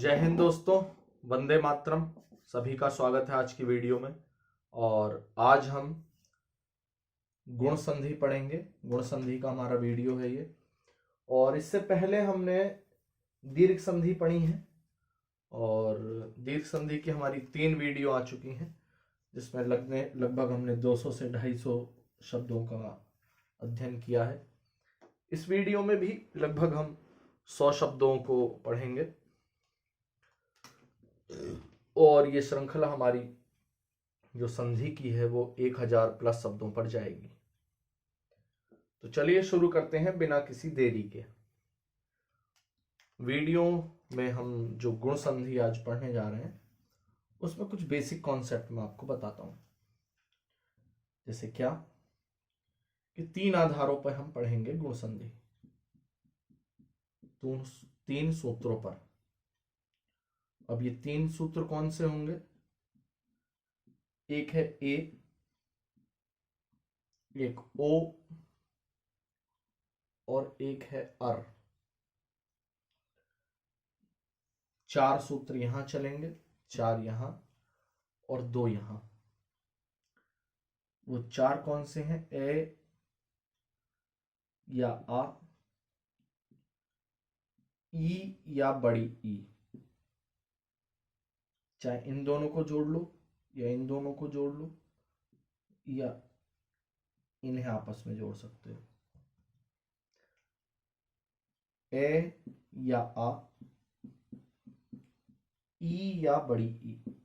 जय हिंद दोस्तों, वंदे मातरम। सभी का स्वागत है आज की वीडियो में। और आज हम गुण संधि पढ़ेंगे। गुण संधि का हमारा वीडियो है ये। और इससे पहले हमने दीर्घ संधि पढ़ी है और दीर्घ संधि की हमारी 3 वीडियो आ चुकी हैं, जिसमें लगभग हमने 200 से 250 शब्दों का अध्ययन किया है। इस वीडियो में भी लगभग हम 100 शब्दों को पढ़ेंगे और ये श्रृंखला हमारी जो संधि की है वो 1000 प्लस शब्दों पर जाएगी। तो चलिए शुरू करते हैं बिना किसी देरी के। वीडियो में हम जो गुण संधि आज पढ़ने जा रहे हैं उसमें कुछ बेसिक कॉन्सेप्ट मैं आपको बताता हूं। जैसे क्या कि 3 आधारों पर हम पढ़ेंगे गुण संधि, 3 सूत्रों पर। अब ये 3 सूत्र कौन से होंगे? एक है ए, एक ओ और एक है अर। 4 सूत्र यहां चलेंगे, 4 यहां और 2 यहां। वो 4 कौन से हैं? ए या आ, ई या बड़ी ई। चाहे इन दोनों को जोड़ लो या इन दोनों को जोड़ लो या इन्हें आपस में जोड़ सकते हो। ए या आ, ई या बड़ी ई,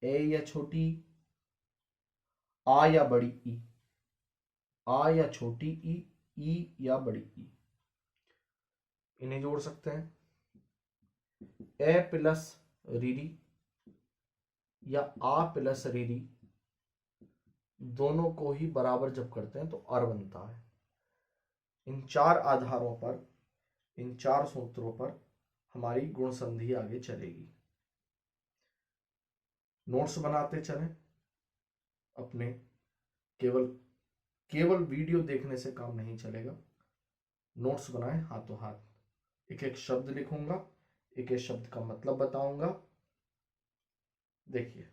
ए या छोटी आ या बड़ी ई, आ या छोटी ई या बड़ी ई। इन्हें जोड़ सकते हैं। ए प्लस रीरी या आ प्लस रीरी, दोनों को ही बराबर जब करते हैं तो अर बनता है। इन 4 आधारों पर, इन 4 सूत्रों पर हमारी गुण संधि आगे चलेगी। नोट्स बनाते चलें अपने। केवल वीडियो देखने से काम नहीं चलेगा। नोट्स बनाएं हाथों हाथ। एक एक शब्द लिखूंगा, एक एक शब्द का मतलब बताऊंगा। देखिए,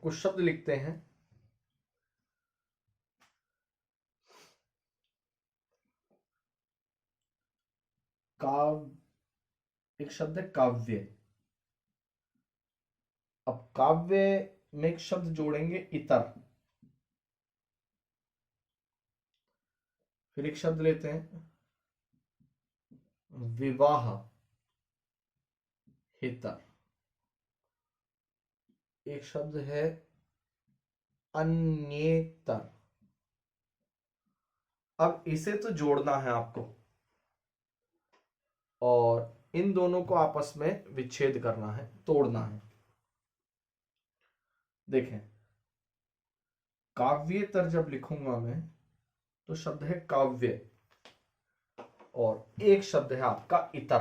कुछ शब्द लिखते हैं। एक शब्द है काव्य। अब काव्य में एक शब्द जोड़ेंगे इतर। फिर एक शब्द लेते हैं विवाह हितर। एक शब्द है अन्येतर। अब इसे तो जोड़ना है आपको और इन दोनों को आपस में विच्छेद करना है, तोड़ना है। देखें, काव्येतर जब लिखूंगा मैं तो शब्द है काव्य और एक शब्द है आपका इतर।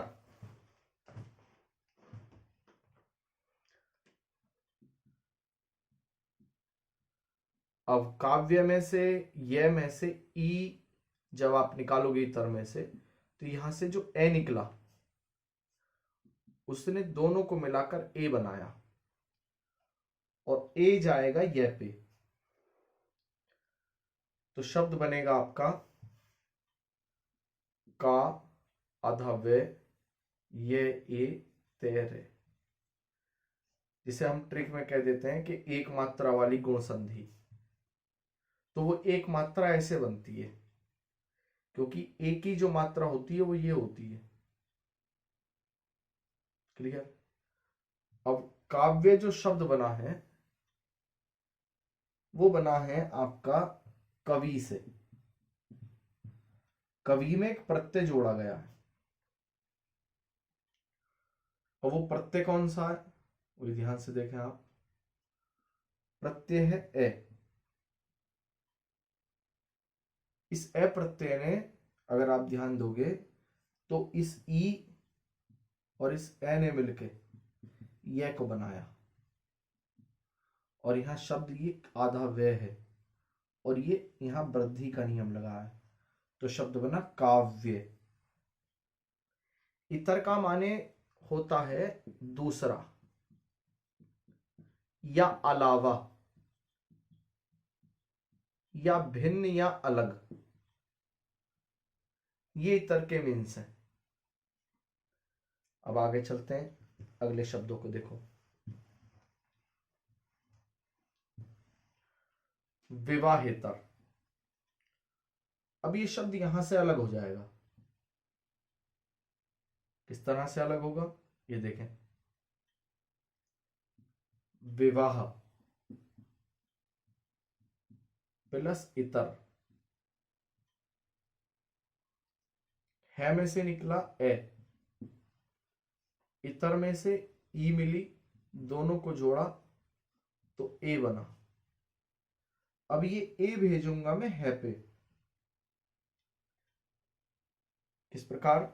अब काव्य में से, ये में से ई जब आप निकालोगे इतर में से, तो यहां से जो ए निकला उसने दोनों को मिलाकर ए बनाया और ए जाएगा ये पे, तो शब्द बनेगा आपका का आधा वे ये ए तेरे, जिसे हम ट्रिक में कह देते हैं कि एक मात्रा वाली गुण संधि। तो वो एक मात्रा ऐसे बनती है क्योंकि एक की जो मात्रा होती है वो ये होती है। क्लियर? अब काव्य जो शब्द बना है वो बना है आपका कवि से। कवि में एक प्रत्यय जोड़ा गया है और वो प्रत्यय कौन सा है? वो ध्यान से देखें आप। प्रत्यय है ए। इस ए प्रत्यय ने, अगर आप ध्यान दोगे तो इस ई और इस ए ने मिलके ये को बनाया और यहां शब्द ये आधा वे है। और ये यहां वृद्धि का नियम लगा है, तो शब्द बना काव्य। इतर का माने होता है दूसरा या अलावा या भिन्न या अलग, ये इतर के मीन्स हैं। अब आगे चलते हैं, अगले शब्दों को देखो। विवाहेतर। अब ये शब्द यहां से अलग हो जाएगा। किस तरह से अलग होगा, ये देखें। विवाह प्लस इतर, है में से निकला ए, इतर में से ई मिली, दोनों को जोड़ा तो ए बना। अब ये ए भेजूंगा मैं है पे। किस प्रकार,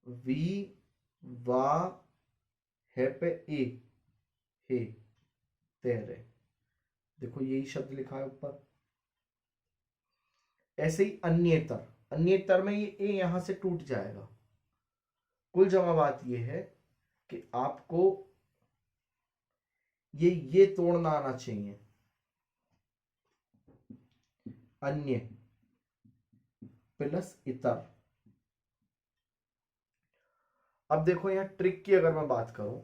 वी वा है पे ए, हे तेरे, देखो यही शब्द लिखा है ऊपर। ऐसे ही अन्यतर, अन्यतर में ये ए यहां से टूट जाएगा। कुल जमा बात ये है कि आपको ये तोड़ना आना चाहिए। अन्य प्लस इतर। अब देखो यहां ट्रिक की अगर मैं बात करूं,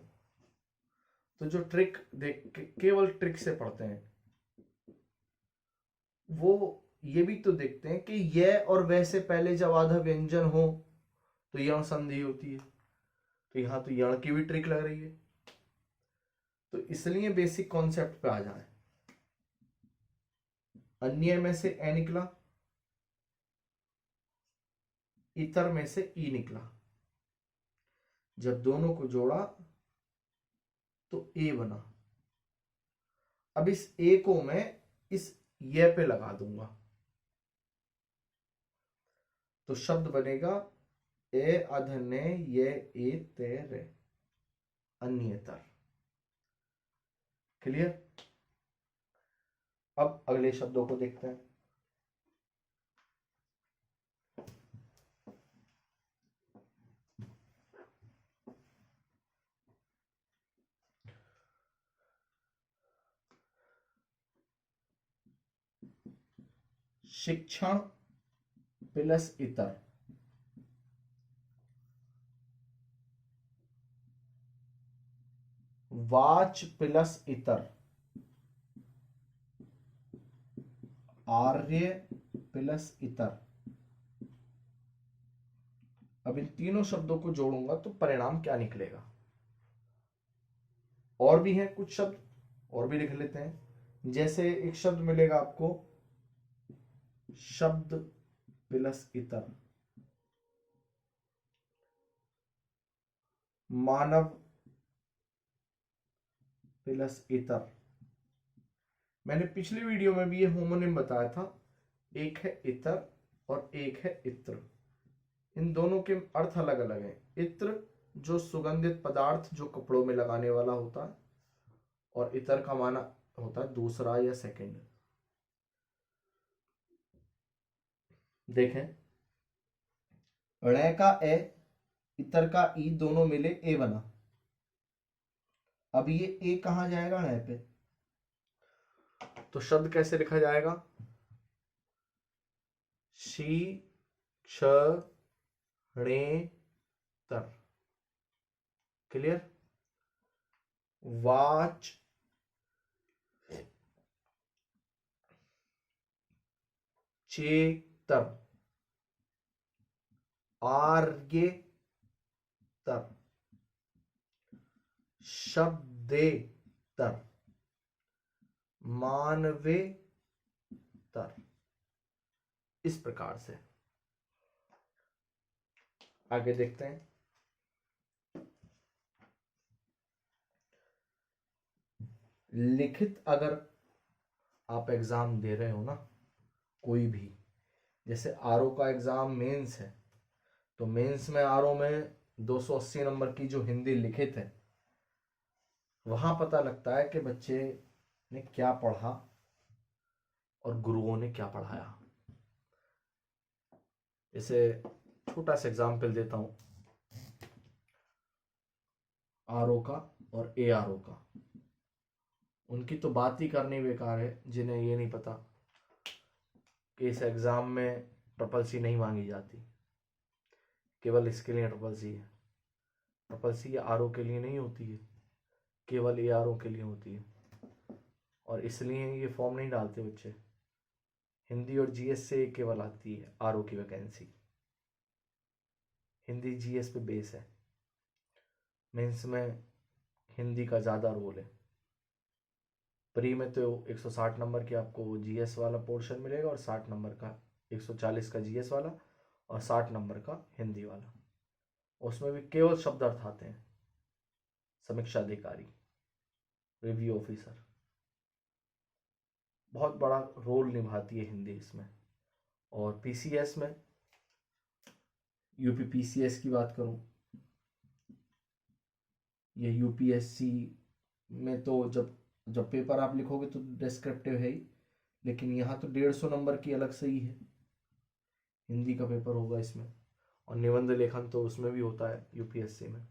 तो जो ट्रिक देख केवल ट्रिक से पढ़ते हैं वो ये भी तो देखते हैं कि यह और वैसे पहले जब आधा व्यंजन हो तो यण संधि होती है, तो यहां तो यण की भी ट्रिक लग रही है। तो इसलिए बेसिक कॉन्सेप्ट पे आ जाए। अन्य में से ए निकला, इतर में से ई निकला, जब दोनों को जोड़ा तो ए बना। अब इस ए को मैं इस ये पे लगा दूंगा, तो शब्द बनेगा ए अधने ये ए तेरे, अन्यतर। क्लियर। अब अगले शब्दों को देखते हैं। शिक्षण प्लस इतर। वाच प्लस इतर। आर्य प्लस इतर। अब इन तीनों शब्दों को जोड़ूंगा तो परिणाम क्या निकलेगा। और भी हैं कुछ शब्द, और भी लिख लेते हैं। जैसे एक शब्द मिलेगा आपको शब्द प्लस इतर, मानव प्लस इतर। मैंने पिछली वीडियो में भी ये होमोनिम बताया था, एक है इतर और एक है इत्र। इन दोनों के अर्थ अलग अलग हैं। इत्र जो सुगंधित पदार्थ जो कपड़ों में लगाने वाला होता है, और इतर का माना होता है दूसरा या सेकंड। देखें, ण का ए, इतर का ई, दोनों मिले ए बना। अब ये ए कहां जाएगा, ण पे, तो शब्द कैसे लिखा जाएगा, शी क्ष णे तर। क्लियर। वाच चेतर, आर्येतर, शब्देतर, मानवेतर। इस प्रकार से आगे देखते हैं। लिखित अगर आप एग्जाम दे रहे हो ना, कोई भी, जैसे आरओ का एग्जाम मेंस है, तो मेंस में आरओ में 280 नंबर की जो हिंदी लिखित है, वहां पता लगता है कि बच्चे ने क्या पढ़ा और गुरुओं ने क्या पढ़ाया। इसे छोटा सा एग्जाम्पल देता हूं, आर ओ का और ए आर ओ का। उनकी तो बात ही करनी बेकार है, जिन्हें ये नहीं पता कि इस एग्जाम में ट्रिपल सी नहीं मांगी जाती। केवल इसके लिए ट्रिपल सी है। ट्रिपल सी आर ओ के लिए नहीं होती है, केवल ए आर ओ के लिए होती है। और इसलिए ये फॉर्म नहीं डालते बच्चे। हिंदी और जीएस से केवल आती है आर ओ की वैकेंसी। हिंदी जीएस पे बेस है। मेंस में हिंदी का ज़्यादा रोल है। प्री में तो 160 नंबर की आपको जीएस वाला पोर्शन मिलेगा और 60 नंबर का 140 का जीएस वाला और 60 नंबर का हिंदी वाला। उसमें भी केवल शब्दार्थ आते हैं। समीक्षा अधिकारी, रिव्यू ऑफिसर, बहुत बड़ा रोल निभाती है हिंदी इसमें। और पीसीएस में, यूपी पीसीएस की बात करूं, ये यूपीएससी में तो जब पेपर आप लिखोगे तो डिस्क्रिप्टिव है ही, लेकिन यहाँ तो 150 नंबर की अलग से ही है। हिंदी का पेपर होगा इसमें, और निबंध लेखन तो उसमें भी होता है यूपीएससी में।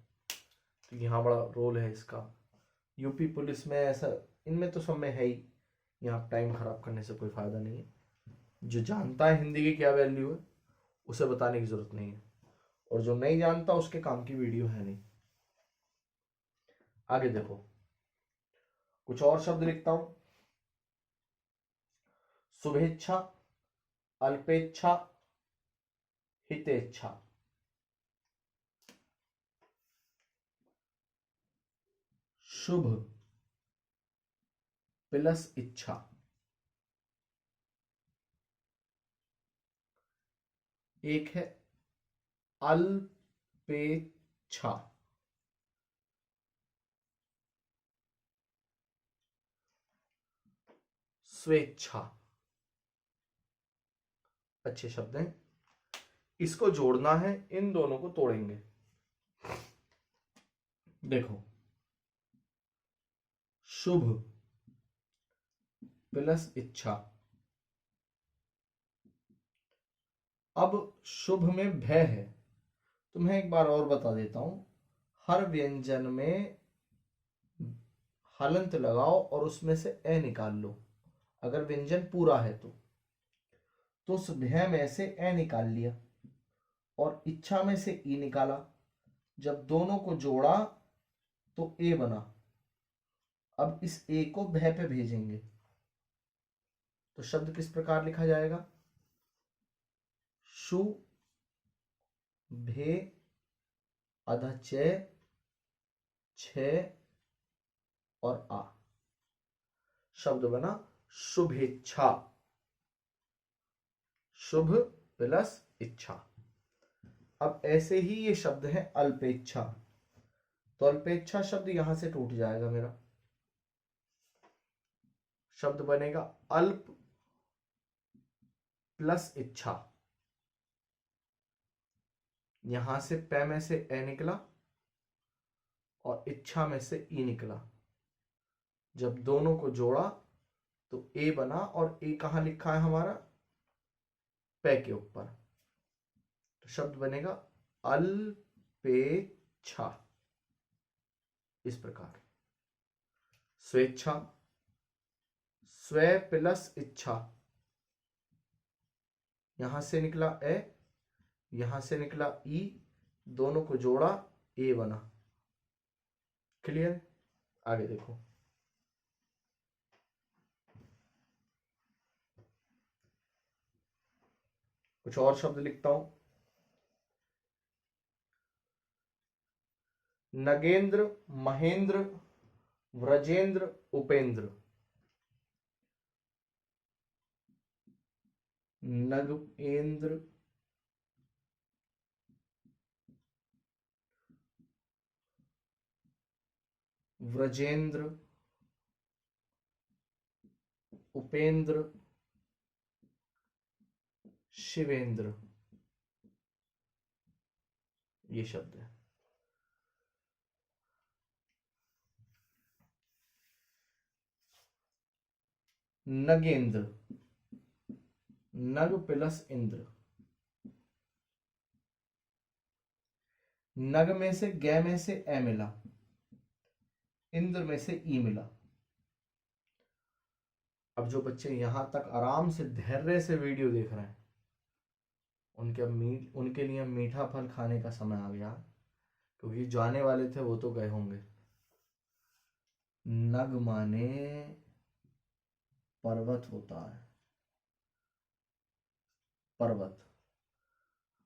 तो यहाँ बड़ा रोल है इसका। यूपी पुलिस में ऐसा, इनमें तो सब में है ही। यहाँ टाइम खराब करने से कोई फायदा नहीं है। जो जानता है हिंदी की क्या वैल्यू है उसे बताने की जरूरत नहीं है, और जो नहीं जानता उसके काम की वीडियो है नहीं। आगे देखो, कुछ और शब्द लिखता हूं। शुभेच्छा, अल्पेच्छा, हितेच्छा। शुभ प्लस इच्छा, एक है अल्पेच्छा। स्वेच्छा, अच्छे शब्द हैं। इसको जोड़ना है, इन दोनों को तोड़ेंगे। देखो, शुभ प्लस इच्छा। अब शुभ में भय है, तो मैं एक बार और बता देता हूं। हर व्यंजन में हलंत लगाओ और उसमें से ए निकाल लो, अगर व्यंजन पूरा है तो उस भय में से ए निकाल लिया और इच्छा में से ई निकाला। जब दोनों को जोड़ा तो ए बना। अब इस ए को भय पे भेजेंगे, तो शब्द किस प्रकार लिखा जाएगा? शु भे अधचय छ और आ। शब्द बना शुभेच्छा। शुभ प्लस इच्छा। अब ऐसे ही ये शब्द है अल्पेच्छा, तो अल्पेच्छा शब्द यहां से टूट जाएगा मेरा। शब्द बनेगा अल्प प्लस इच्छा। यहां से पे में से ए निकला और इच्छा में से ई निकला। जब दोनों को जोड़ा तो ए बना, और ए कहां लिखा है हमारा? पे के ऊपर। तो शब्द बनेगा अल्पेच्छा। इस प्रकार स्वेच्छा, स्वे प्लस इच्छा, यहां से निकला ए, यहां से निकला ई, दोनों को जोड़ा ए बना। क्लियर? आगे देखो, कुछ और शब्द लिखता हूं। नगेंद्र, महेंद्र, व्रजेंद्र, उपेंद्र। नगेंद्र, व्रजेंद्र, उपेंद्र, शिवेंद्र। ये शब्द है। नगेंद्र, नग प्लस इंद्र। नग में से ग में से ए मिला, इंद्र में से ई मिला। अब जो बच्चे यहां तक आराम से धैर्य से वीडियो देख रहे हैं, उनके लिए मीठा फल खाने का समय आ गया, क्योंकि जाने वाले थे वो तो गए होंगे। नग माने पर्वत होता है, पर्वत।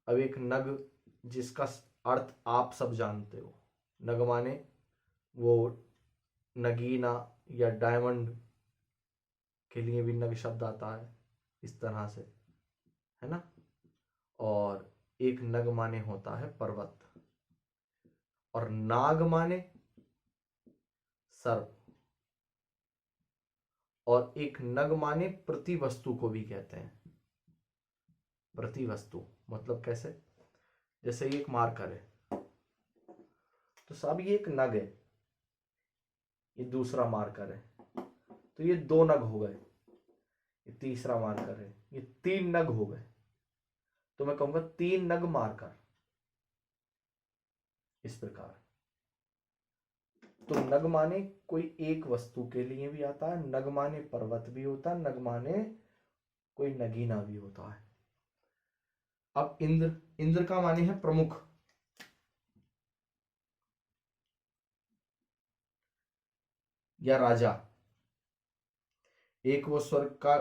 अब एक नग जिसका अर्थ आप सब जानते हो, नग माने वो नगीना या डायमंड के लिए भी नग शब्द आता है, इस तरह से, है ना। और एक नग माने होता है पर्वत, और नाग माने सर्प, और एक नग माने प्रति वस्तु को भी कहते हैं। प्रति वस्तु मतलब कैसे? जैसे ये एक मार्कर है, तो सब ये एक नग है, ये दूसरा मार्कर है, तो ये दो नग हो गए। ये तीसरा मार्कर है, ये तीन नग हो गए, तो मैं कहूंगा 3 नग मार्कर, इस प्रकार। तो नग माने कोई एक वस्तु के लिए भी आता है, नग माने पर्वत भी होता है, नग माने कोई नगीना भी होता है। अब इंद्र, इंद्र का माने है प्रमुख, या राजा। एक वो स्वर्ग का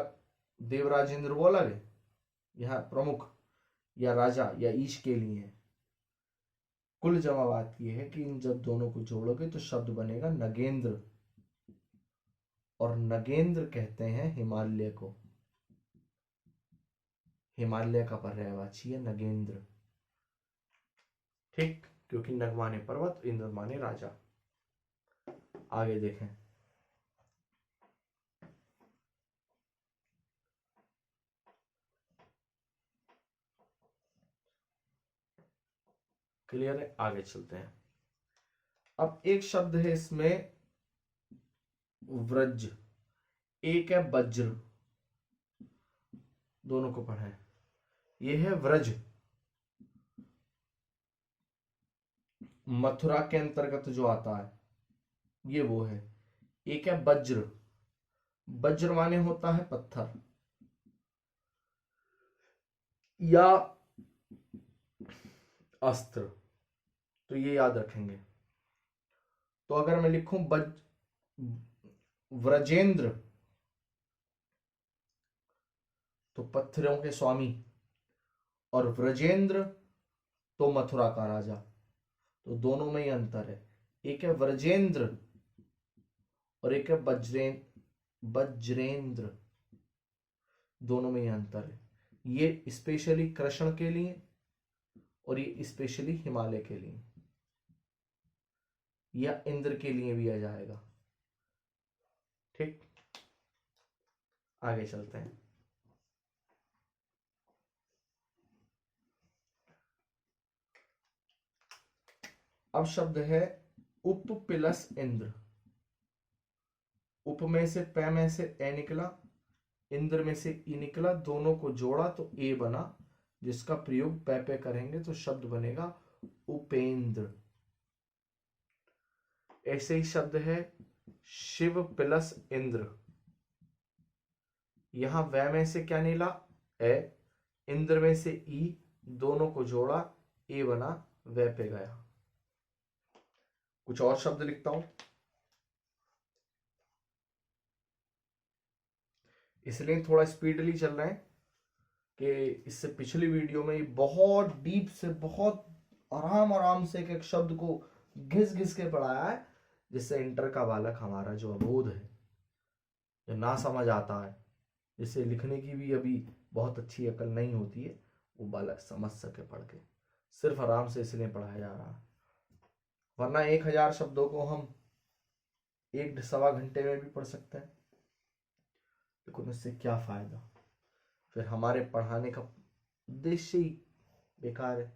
देवराज इंद्र वो अलग है, यह प्रमुख या राजा या ईश के लिए है। कुल जमा बात यह है कि इन जब दोनों को जोड़ोगे तो शब्द बनेगा नगेंद्र, और नगेंद्र कहते हैं हिमालय को। हिमालय का पर्यायवाची है नगेंद्र, ठीक, क्योंकि नग माने पर्वत, इंद्र माने राजा। आगे देखें, क्लियर है? आगे चलते हैं। अब एक शब्द है इसमें व्रज, एक है वज्र, दोनों को पढ़ें। यह है व्रज, मथुरा के अंतर्गत जो आता है ये वो है। एक है वज्र, वज्र माने होता है पत्थर या अस्त्र, तो ये याद रखेंगे। तो अगर मैं लिखूं व्रजेंद्र, तो पत्थरों के स्वामी, और व्रजेंद्र तो मथुरा का राजा। तो दोनों में ही अंतर है, एक है व्रजेंद्र और एक है वज्रेंद्र, दोनों में ही अंतर है। ये स्पेशली कृष्ण के लिए और ये स्पेशली हिमालय के लिए, या इंद्र के लिए भी आ जाएगा, ठीक। आगे चलते हैं। अब शब्द है उप प्लस इंद्र। उप में से पै में से ए निकला, इंद्र में से ई निकला, दोनों को जोड़ा तो ए बना, जिसका प्रयोग पै पे करेंगे तो शब्द बनेगा उपेंद्र। ऐसे ही शब्द है शिव प्लस इंद्र। यहां वै में से क्या निकला? ए, इंद्र में से ई, दोनों को जोड़ा ए बना, वै पे गया। कुछ और शब्द लिखता हूं, इसलिए थोड़ा स्पीडली चल रहे हैं कि इससे पिछली वीडियो में बहुत डीप से, बहुत आराम आराम से एक एक शब्द को घिस घिस के पढ़ाया है, जिससे इंटर का बालक हमारा जो अबोध है, जो ना समझ आता है, जिससे लिखने की भी अभी बहुत अच्छी अकल नहीं होती है, वो बालक समझ सके पढ़ के। सिर्फ आराम से इसलिए पढ़ाया जा रहा है, वरना 1000 शब्दों को हम 1-1.25 घंटे में भी पढ़ सकते हैं, लेकिन उससे क्या फायदा? फिर हमारे पढ़ाने का उद्देश्य ही बेकार है।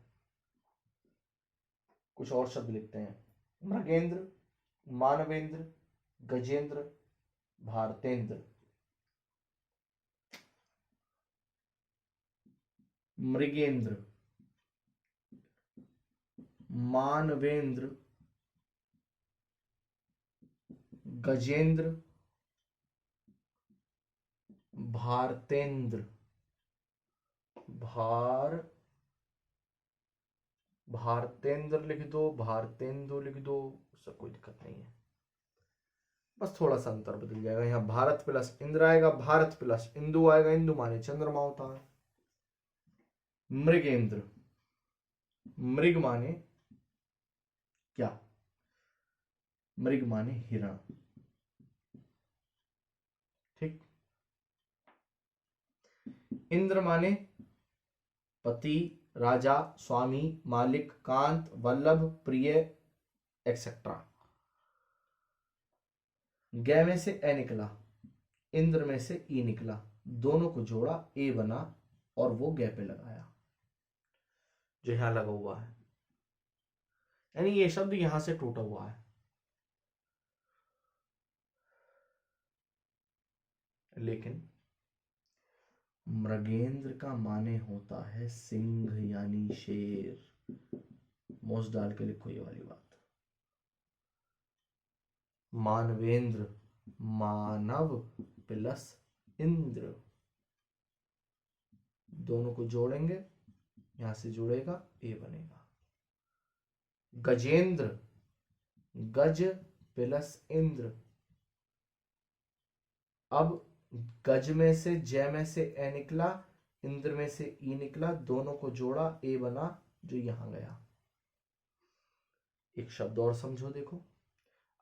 कुछ और शब्द लिखते हैं, मृगेंद्र, मानवेंद्र, गजेंद्र, भारतेंद्र। मृगेंद्र, मानवेंद्र, गजेंद्र, भारतेंद्र, भारतेंद्र लिख दो, भारतेंदु लिख दो, उससे कोई दिक्कत नहीं है, बस थोड़ा सा अंतर बदल जाएगा। यहाँ भारत प्लस इंद्र आएगा, भारत प्लस इंदु आएगा, इंदु माने चंद्रमा होता है। मृगेंद्र, मृग माने क्या? मृग माने हिरण, ठीक। इंद्र माने पति, राजा, स्वामी, मालिक, कांत, वल्लभ, प्रिय, एक्सेट्रा। ग में से ए निकला, इंद्र में से ई निकला, दोनों को जोड़ा ए बना और वो ग पे लगाया, जो यहां लगा हुआ है, यानी ये शब्द यहां से टूटा हुआ है। लेकिन मृगेंद्र का माने होता है सिंह यानी शेर। मोस डाल के लिखो ये वाली बात। मानवेंद्र, मानव प्लस इंद्र, दोनों को जोड़ेंगे, यहां से जुड़ेगा ए बनेगा। गजेंद्र, गज प्लस इंद्र, अब गज में से जय में से ए निकला, इंद्र में से ई निकला, दोनों को जोड़ा ए बना, जो यहां गया। एक शब्द और समझो, देखो,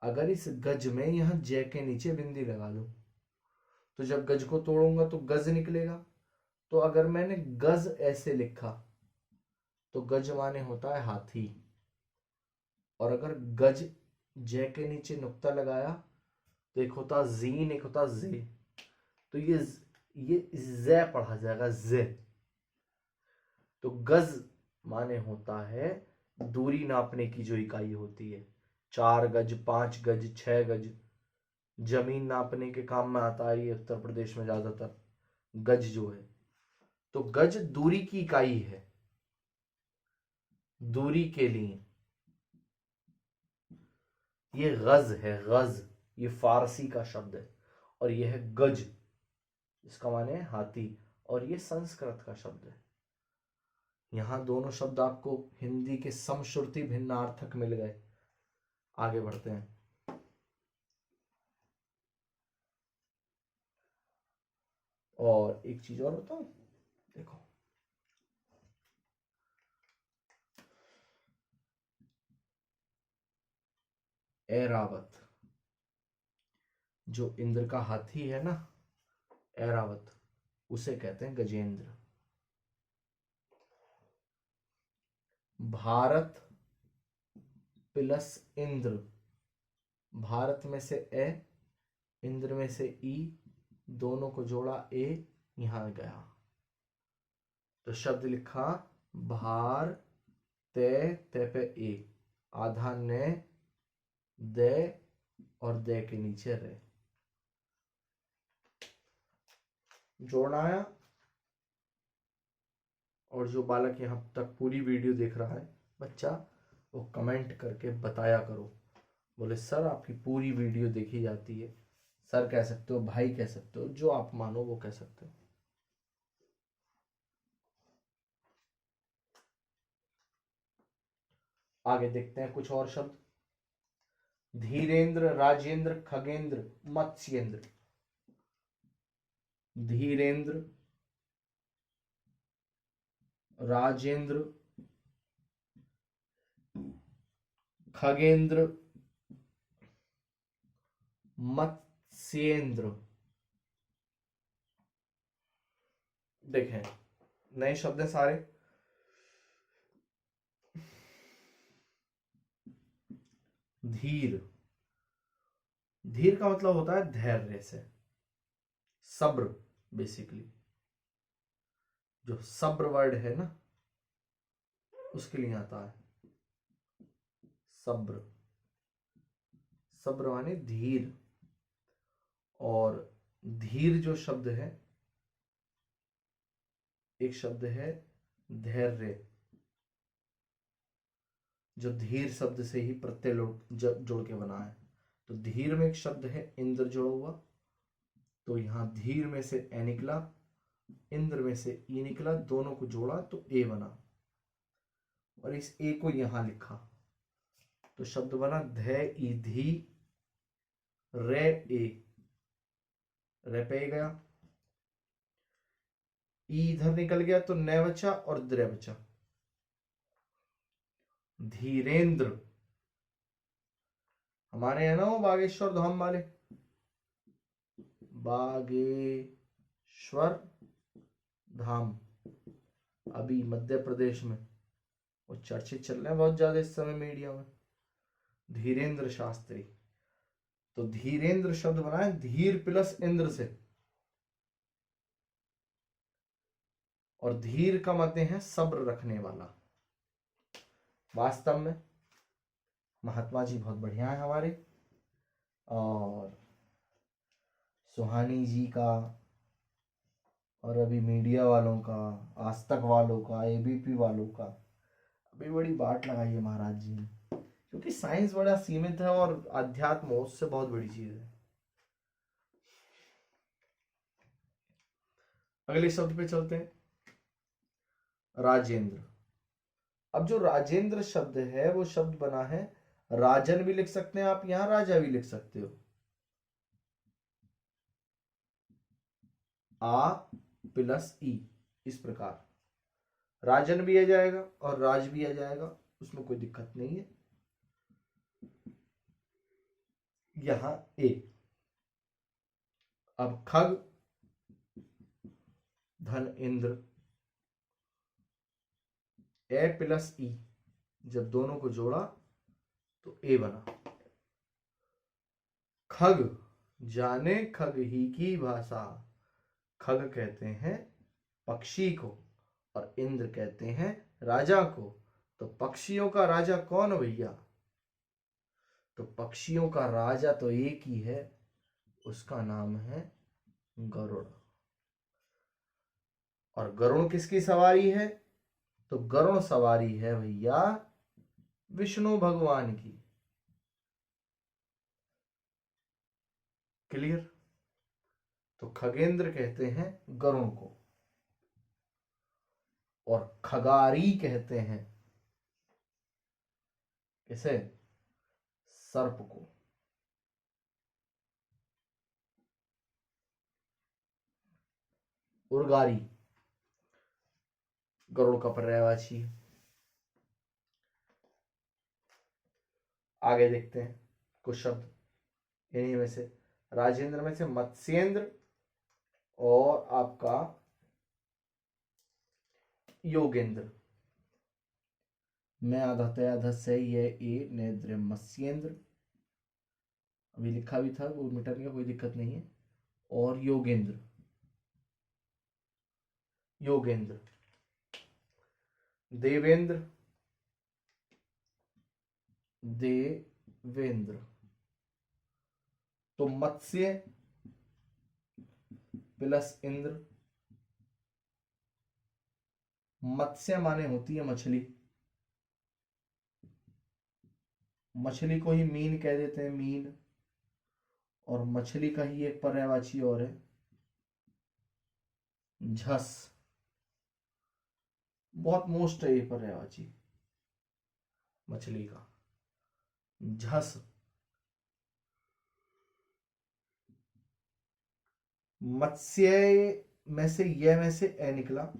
अगर इस गज में यहां जय के नीचे बिंदी लगा लो तो जब गज को तोड़ूंगा तो गज निकलेगा। तो अगर मैंने गज ऐसे लिखा तो गज माने होता है हाथी, और अगर गज जय के नीचे नुक्ता लगाया तो एक होता जीन, एक होता जे, तो ये जे पढ़ा जाएगा, जे। तो गज माने होता है दूरी नापने की जो इकाई होती है, 4 गज, 5 गज, 6 गज, जमीन नापने के काम में आता है ये उत्तर प्रदेश में ज्यादातर गज जो है। तो गज दूरी की इकाई है, दूरी के लिए। ये गज है, गज, ये फारसी का शब्द है, और यह है गज, इसका माने है हाथी, और ये संस्कृत का शब्द है। यहां दोनों शब्द आपको हिंदी के समश्रुति भिन्नार्थक मिल गए। आगे बढ़ते हैं। और एक चीज और बताऊं, देखो, ऐरावत, जो इंद्र का हाथी है ना, ऐरावत, उसे कहते हैं गजेंद्र। भारत प्लस इंद्र, भारत में से ए, इंद्र में से ई, दोनों को जोड़ा ए, यहां गया तो शब्द लिखा भार, ते पे ए, आधा ने, दे, और दे के नीचे रे, जोड़ना आया। और जो बालक यहां तक पूरी वीडियो देख रहा है बच्चा, वो कमेंट करके बताया करो, बोले सर आपकी पूरी वीडियो देखी जाती है। सर कह सकते हो, भाई कह सकते हो, जो आप मानो वो कह सकते हो। आगे देखते हैं कुछ और शब्द। धीरेन्द्र, राजेंद्र, खगेंद्र, मत्स्येंद्र। धीरेन्द्र, राजेंद्र, खगेंद्र, मत्स्येंद्र। देखें, नए शब्द हैं सारे। धीर, धीर का मतलब होता है धैर्य से, सब्र, बेसिकली जो सब्र वर्ड है ना, उसके लिए आता है सब्र। सब्र माने धीर, और धीर जो शब्द है, एक शब्द है धैर्य, जो धीर शब्द से ही प्रत्यय जोड़ के बना है। तो धीर में एक शब्द है इंद्र जोड़ा हुआ, तो यहां धीर में से ए निकला, इंद्र में से ई निकला, दोनों को जोड़ा तो ए बना, और इस ए को यहां लिखा तो शब्द बना धै ई धी रे ए, रे पे गया, ई इधर निकल गया तो न बचा और द्र बचा। धीरेन्द्र, हमारे है ना वो बागेश्वर धाम वाले, बागेश्वर धाम अभी मध्य प्रदेश में वो चर्चित चल रहे हैं बहुत ज्यादा इस समय मीडिया में। धीरेन्द्र शास्त्री, तो धीरेन्द्र शब्द बना है धीर प्लस इंद्र से, और धीर का मतलब है सब्र रखने वाला। वास्तव में महात्मा जी बहुत बढ़िया है हमारे, और सुहानी जी का, और अभी मीडिया वालों का, आज तक वालों का, एबीपी वालों का अभी बड़ी बाट लगाई है महाराज जी ने, क्योंकि साइंस बड़ा सीमित है और अध्यात्म उससे बहुत बड़ी चीज है। अगले शब्द पे चलते हैं, राजेंद्र। अब जो राजेंद्र शब्द है वो शब्द बना है, राजन भी लिख सकते हैं आप, यहां राजा भी लिख सकते हो, आ प्लस ई, इस प्रकार राजन भी आ जाएगा और राज भी आ जाएगा, उसमें कोई दिक्कत नहीं है। यहां ए, अब खग धन इंद्र, ए प्लस ई, जब दोनों को जोड़ा तो ए बना। खग, जाने खग ही की भाषा, खग कहते हैं पक्षी को और इंद्र कहते हैं राजा को। तो पक्षियों का राजा कौन भैया? तो पक्षियों का राजा तो एक ही है, उसका नाम है गरुड़। और गरुड़ किसकी सवारी है? तो गरुड़ सवारी है भैया विष्णु भगवान की। क्लियर? तो खगेंद्र कहते हैं गरुड़ को, और खगारी कहते हैं किसे? सर्प को। उर्गारी गरुड़ का पर्यायवाची। आगे देखते हैं कुछ शब्द इन्हीं में से, राजेंद्र में से मत्स्येंद्र और आपका योगेंद्र। मैं आधा तय से ये ए नेद्र मत्स्येंद्र, अभी लिखा भी था वो मिटाने का कोई दिक्कत नहीं है। और योगेंद्र, योगेंद्र, देवेंद्र, देवेंद्र। तो मत्स्य प्लस इंद्र, मत्स्य माने होती है मछली, मछली को ही मीन कह देते हैं, मीन। और मछली का ही एक पर्यायवाची और है झस, बहुत मोस्ट है ये पर्यायवाची मछली का, झस। मत्स्य में से ये में से ए निकला,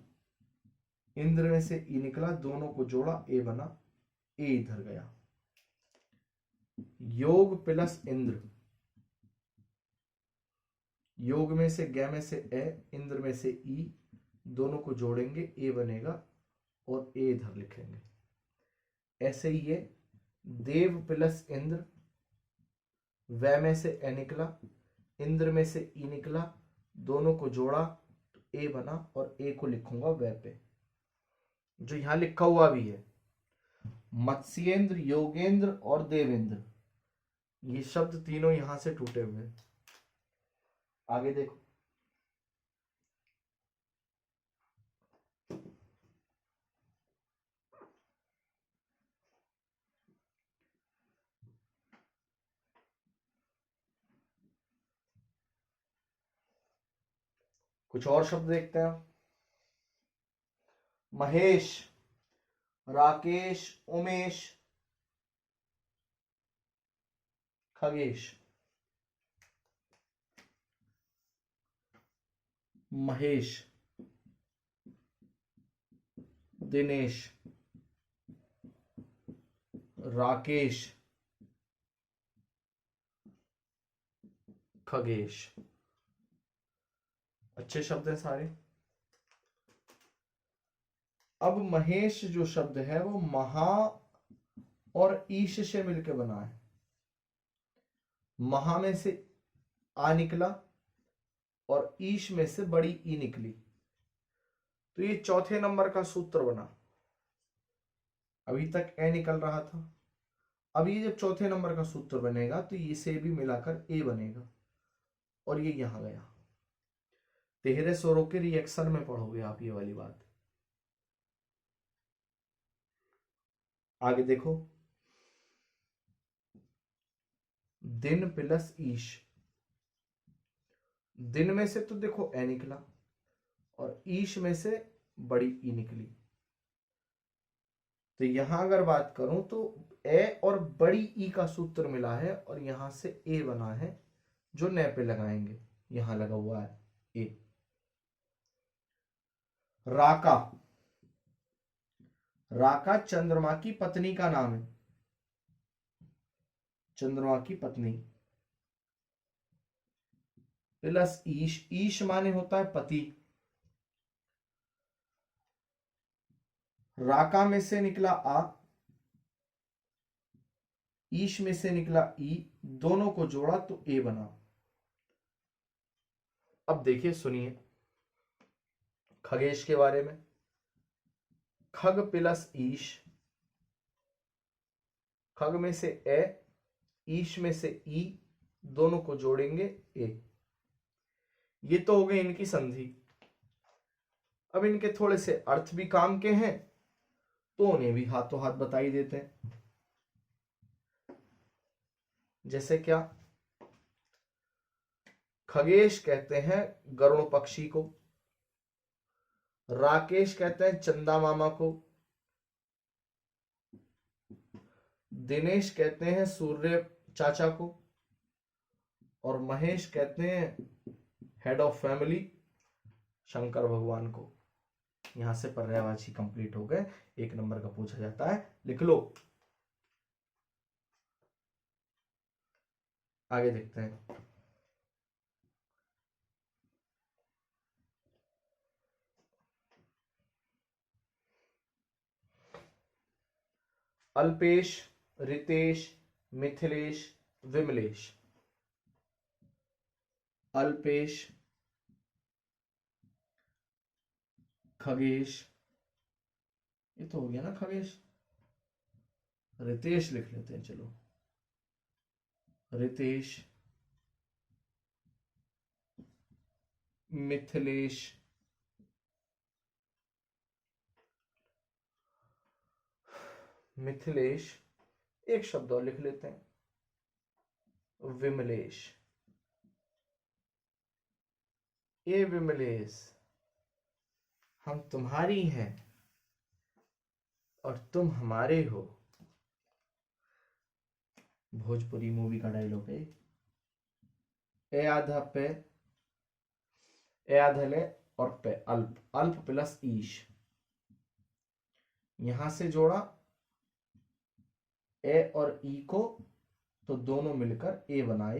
इंद्र में से ई निकला, दोनों को जोड़ा ए बना, ए इधर गया। योग प्लस इंद्र, योग में से ग में से ए, इंद्र में से ई, दोनों को जोड़ेंगे ए बनेगा और ए इधर लिखेंगे। ऐसे ही ये देव प्लस इंद्र, वै में से ए निकला, इंद्र में से ई निकला, दोनों को जोड़ा तो ए बना और ए को लिखूंगा वै पे, जो यहां लिखा हुआ भी है। मत्स्येंद्र, योगेंद्र और देवेंद्र, ये शब्द तीनों यहां से टूटे हुए हैं। आगे देखो, कुछ और शब्द देखते हैं। महेश, राकेश, उमेश, खगेश। महेश, दिनेश, राकेश, खगेश। अच्छे शब्द हैं सारे। अब महेश जो शब्द है वो महा और ईश से मिलकर बना है। महा में से आ निकला और ईश में से बड़ी ई निकली, तो ये चौथे नंबर का सूत्र बना। अभी तक ए निकल रहा था, अब ये जब चौथे नंबर का सूत्र बनेगा तो इसे भी मिलाकर ए बनेगा और ये यहां गया। तिहरे स्वरों के रिएक्शन में पढ़ोगे आप ये वाली बात। आगे देखो, दिन प्लस ईश। दिन में से तो देखो ए निकला और ईश में से बड़ी ई निकली, तो यहां अगर बात करूं तो ए और बड़ी ई का सूत्र मिला है और यहां से ए बना है जो न पे लगाएंगे। यहां लगा हुआ है ए। राका, राका चंद्रमा की पत्नी का नाम है। चंद्रमा की पत्नी प्लस ईश। ईश माने होता है पति। राका में से निकला आ, ईश में से निकला ई, दोनों को जोड़ा तो ए बना। अब देखिए, सुनिए खगेश के बारे में। खग प्लस ईश, खग में से ए, ईश में से ई, दोनों को जोड़ेंगे ए। ये तो हो गई इनकी संधि। अब इनके थोड़े से अर्थ भी काम के हैं तो उन्हें भी हाथों हाथ बता ही देते हैं। जैसे क्या, खगेश कहते हैं गरुड़ पक्षी को, राकेश कहते हैं चंदा मामा को, दिनेश कहते हैं सूर्य चाचा को, और महेश कहते हैं हेड ऑफ फैमिली शंकर भगवान को। यहां से पर्यायवाची कंप्लीट हो गए। 1 नंबर का पूछा जाता है, लिख लो। आगे देखते हैं। अल्पेश, रितेश, मिथिलेश, विमलेश। अल्पेश, खगेश, ये तो हो गया ना खगेश। रितेश लिख लेते हैं, चलो। रितेश, मिथिलेश, मिथिलेश, एक शब्द और लिख लेते हैं, विमलेश। ए विमलेश, हम तुम्हारी हैं और तुम हमारे हो। भोजपुरी मूवी का डायलॉग है। ए आधा पे, ए आधा ले और पे अल्प, अल्प प्लस ईश, यहां से जोड़ा ए और ई को तो दोनों मिलकर ए बनाए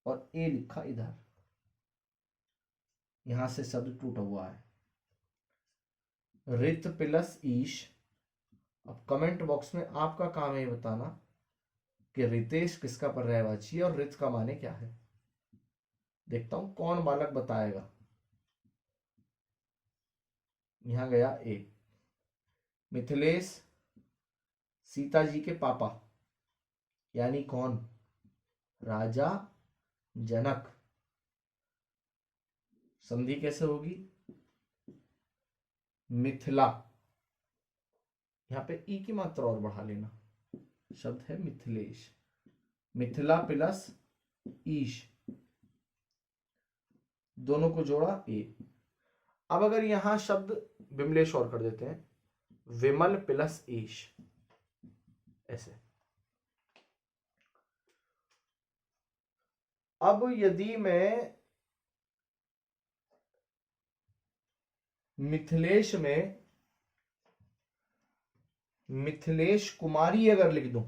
और ए लिखा इधर। यहां से शब्द टूटा हुआ है। रित प्लस ईश। अब कमेंट बॉक्स में आपका काम है बताना कि रितेश किसका पर्यायवाची है और रित का माने क्या है। देखता हूं कौन बालक बताएगा। यहां गया ए। मिथिलेश सीता जी के पापा, यानी कौन? राजा जनक। संधि कैसे होगी? मिथिला, यहां पे ई की मात्रा और बढ़ा लेना, शब्द है मिथिलेश। मिथिला प्लस ईश, दोनों को जोड़ा ए। अब अगर यहां शब्द विमलेश और कर देते हैं, विमल प्लस ईश, ऐसे। अब यदि मैं मिथिलेश में मिथिलेश कुमारी अगर लिख दूं,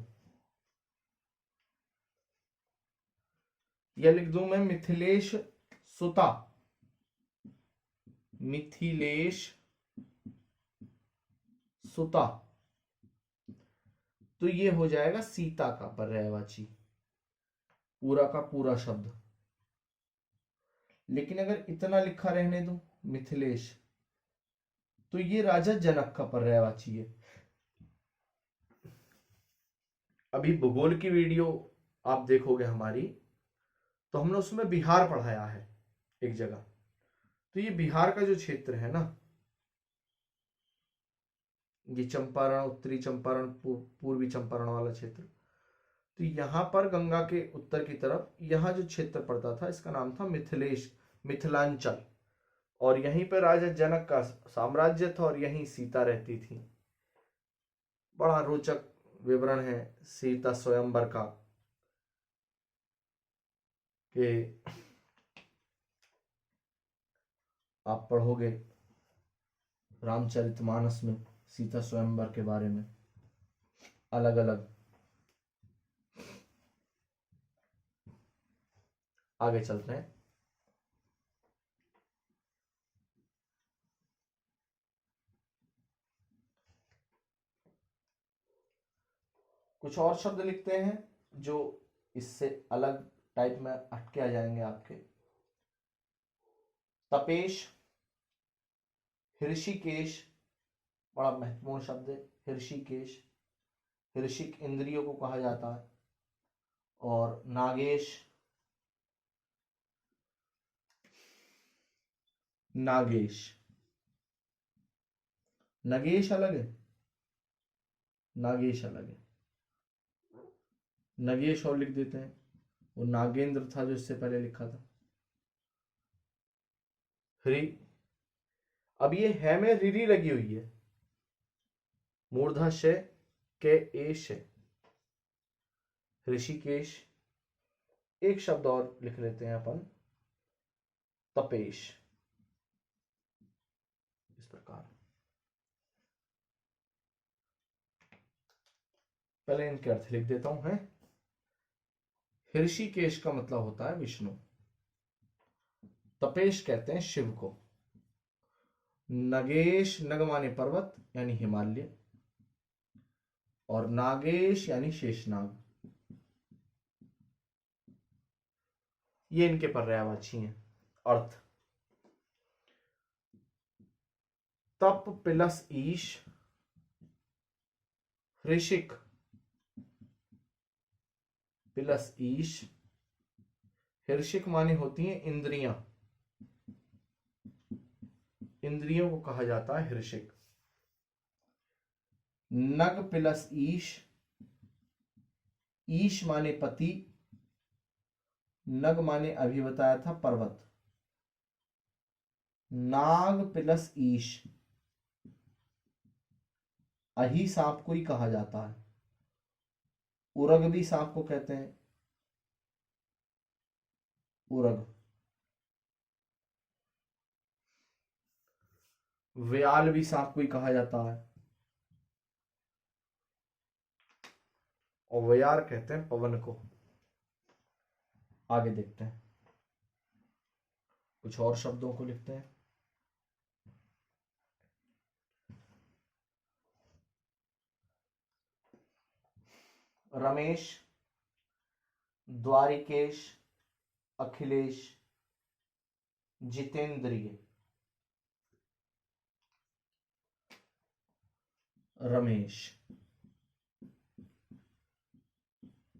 या लिख दूं मैं मिथिलेश सुता, मिथिलेश सुता, तो ये हो जाएगा सीता का पर्यायवाची, पूरा का पूरा शब्द। लेकिन अगर इतना लिखा रहने दूं मिथिलेश, तो ये राजा जनक का पर्यायवाची है। अभी भूगोल की वीडियो आप देखोगे हमारी, तो हमने उसमें बिहार पढ़ाया है एक जगह। तो ये बिहार का जो क्षेत्र है ना, ये चंपारण, उत्तरी चंपारण, पूर्वी चंपारण वाला क्षेत्र, तो यहां पर गंगा के उत्तर की तरफ यहां जो क्षेत्र पड़ता था, इसका नाम था मिथिलेश, मिथिलांचल। और यहीं पर राजा जनक का साम्राज्य था और यहीं सीता रहती थी। बड़ा रोचक विवरण है सीता स्वयंवर का, कि आप पढ़ोगे रामचरितमानस में सीता स्वयंवर के बारे में अलग अलग। आगे चलते हैं। कुछ और शब्द लिखते हैं जो इससे अलग टाइप में हटके आ जाएंगे आपके। तपेश, ऋषिकेश, बड़ा महत्वपूर्ण शब्द है ऋषिकेश, ऋषिक इंद्रियों को कहा जाता है। और नागेश, नागेश, नगेश अलग है, नागेश अलग है। नगेश और लिख देते हैं, वो नागेंद्र था जो इससे पहले लिखा था। हरि, अब ये है में रिरी लगी हुई है, मूर्धा शे के एश है, ऋषिकेश। एक शब्द और लिख लेते हैं अपन, तपेश, इस प्रकार। पहले इनके अर्थ लिख देता हूं। है ऋषिकेश का मतलब होता है विष्णु, तपेश कहते हैं शिव को, नगेश, नग माने पर्वत यानी हिमालय, और नागेश यानी शेषनाग। ये इनके पर्यायवाची हैं। अर्थ, तप प्लस ईश, ऋषिक प्लस ईश। ऋषिक माने होती हैं इंद्रियां, इंद्रियों को कहा जाता है ऋषिक। नग प्लस ईश, ईश माने पति, नग माने अभी बताया था पर्वत। नाग प्लस ईश, अही सांप को ही कहा जाता है। उरग भी सांप को कहते हैं, उरग। व्याल भी सांप को ही कहा जाता है, और व्यार कहते हैं पवन को। आगे देखते हैं, कुछ और शब्दों को लिखते हैं। रमेश, द्वारिकेश, अखिलेश, जितेंद्रिय। रमेश,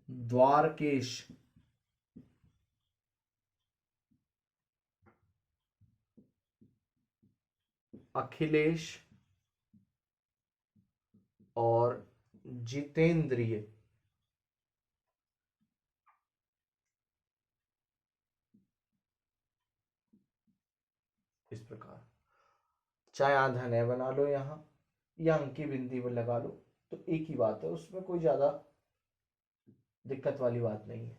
द्वारकेश, अखिलेश और जितेंद्रिय। इस प्रकार। चाहे आधा न बना लो यहाँ या अंकी बिंदी में लगा लो, तो एक ही बात है, उसमें कोई ज्यादा दिक्कत वाली बात नहीं है।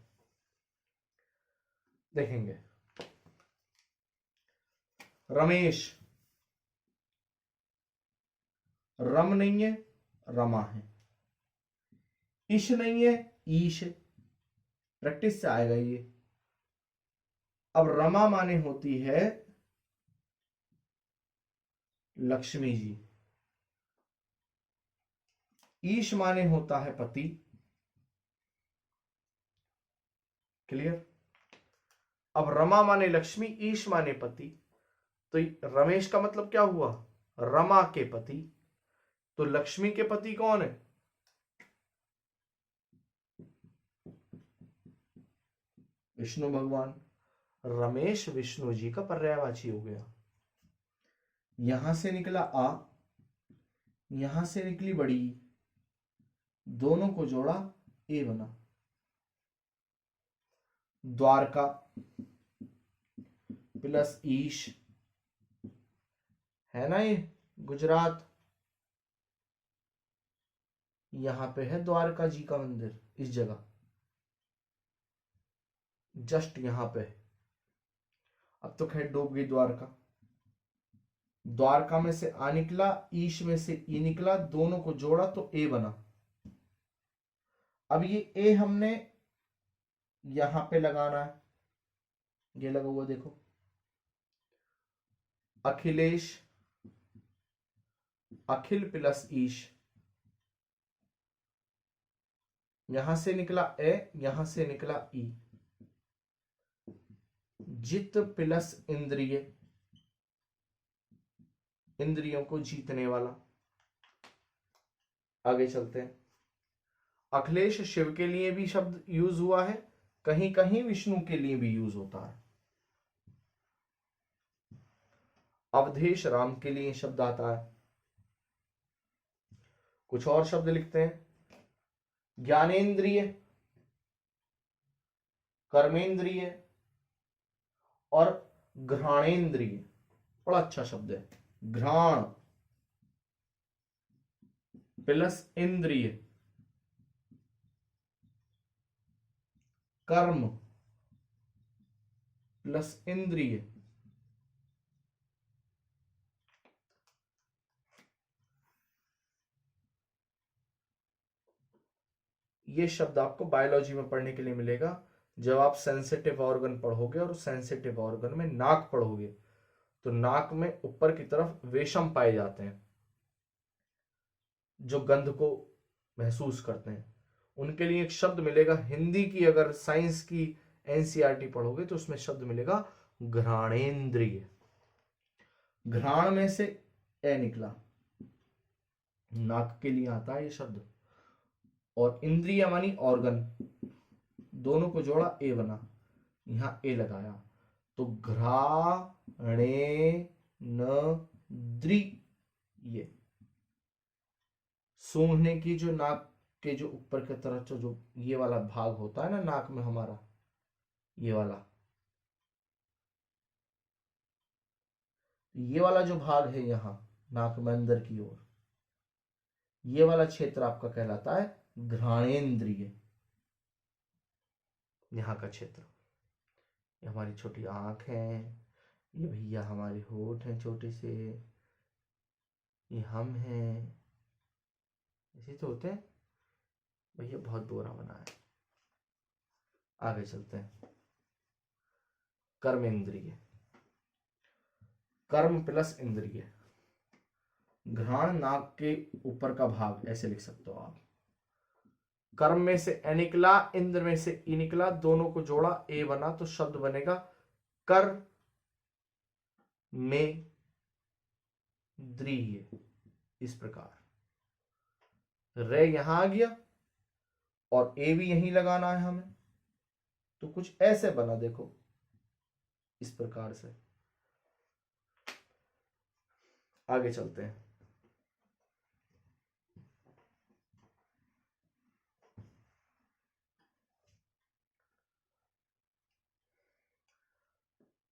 देखेंगे रमेश, रम नहीं है, रमा है। ईश नहीं है, ईश। प्रैक्टिस से आएगा ये। अब रमा माने होती है लक्ष्मी जी, ईश माने होता है पति। क्लियर। अब रमा माने लक्ष्मी, ईश माने पति, तो रमेश का मतलब क्या हुआ, रमा के पति। तो लक्ष्मी के पति कौन है, विष्णु भगवान। रमेश विष्णु जी का पर्यायवाची हो गया। यहां से निकला आ, यहां से निकली बड़ी, दोनों को जोड़ा ए बना। द्वारका प्लस ईश, है ना ये गुजरात। यहां पे है द्वारका जी का मंदिर, इस जगह जस्ट यहां पे। अब तो खैर डूब गई द्वारका। द्वारका में से आ निकला, ईश में से ई निकला, दोनों को जोड़ा तो ए बना। अब ये ए हमने यहां पे लगाना है, ये लगा हुआ देखो। अखिलेश, अखिल प्लस ईश, यहां से निकला ए, यहां से निकला ई। जित प्लस इंद्रिय, इंद्रियों को जीतने वाला। आगे चलते हैं। अखिलेश शिव के लिए भी शब्द यूज हुआ है, कहीं कहीं विष्णु के लिए भी यूज होता है। अवधेश राम के लिए शब्द आता है। कुछ और शब्द लिखते हैं। ज्ञानेन्द्रिय, कर्मेंद्रिय और घ्राणेन्द्रिय। बड़ा अच्छा शब्द है। घ्राण प्लस इंद्रिय, कर्म प्लस इंद्रिय, ये शब्द आपको बायोलॉजी में पढ़ने के लिए मिलेगा जब आप सेंसिटिव ऑर्गन पढ़ोगे। और सेंसिटिव ऑर्गन में नाक पढ़ोगे तो नाक में ऊपर की तरफ वेशम पाए जाते हैं जो गंध को महसूस करते हैं। उनके लिए एक शब्द मिलेगा। हिंदी की अगर साइंस की एनसीईआरटी पढ़ोगे तो उसमें शब्द मिलेगा घ्राणेन्द्रिय। घ्राण में से ए निकला, नाक के लिए आता है ये शब्द। और इंद्रिय मानी ऑर्गन, दोनों को जोड़ा ए बना, यहां ए लगाया तो घ्राणे न द्रि। ये सूंघने की जो नाक के जो ऊपर की तरफ जो ये वाला भाग होता है ना नाक में हमारा, ये वाला जो भाग है यहां नाक में अंदर की ओर, ये वाला क्षेत्र आपका कहलाता है घ्राणेन्द्रिय। यहाँ का क्षेत्र, ये हमारी छोटी आंख है, ये भैया हमारे होठ हैं छोटे से, ये हम हैं, ऐसे तो होते हैं। भैया बहुत बुरा बना है। आगे चलते हैं। कर्मेंद्रिय, कर्म प्लस इंद्रिय। घ्राण नाक के ऊपर का भाग, ऐसे लिख सकते हो आप। कर्म में से ए निकला, इंद्र में से ई निकला, दोनों को जोड़ा ए बना तो शब्द बनेगा कर में द्रिय। इस प्रकार रे यहां आ गया और ए भी यहीं लगाना है हमें, तो कुछ ऐसे बना देखो, इस प्रकार से। आगे चलते हैं।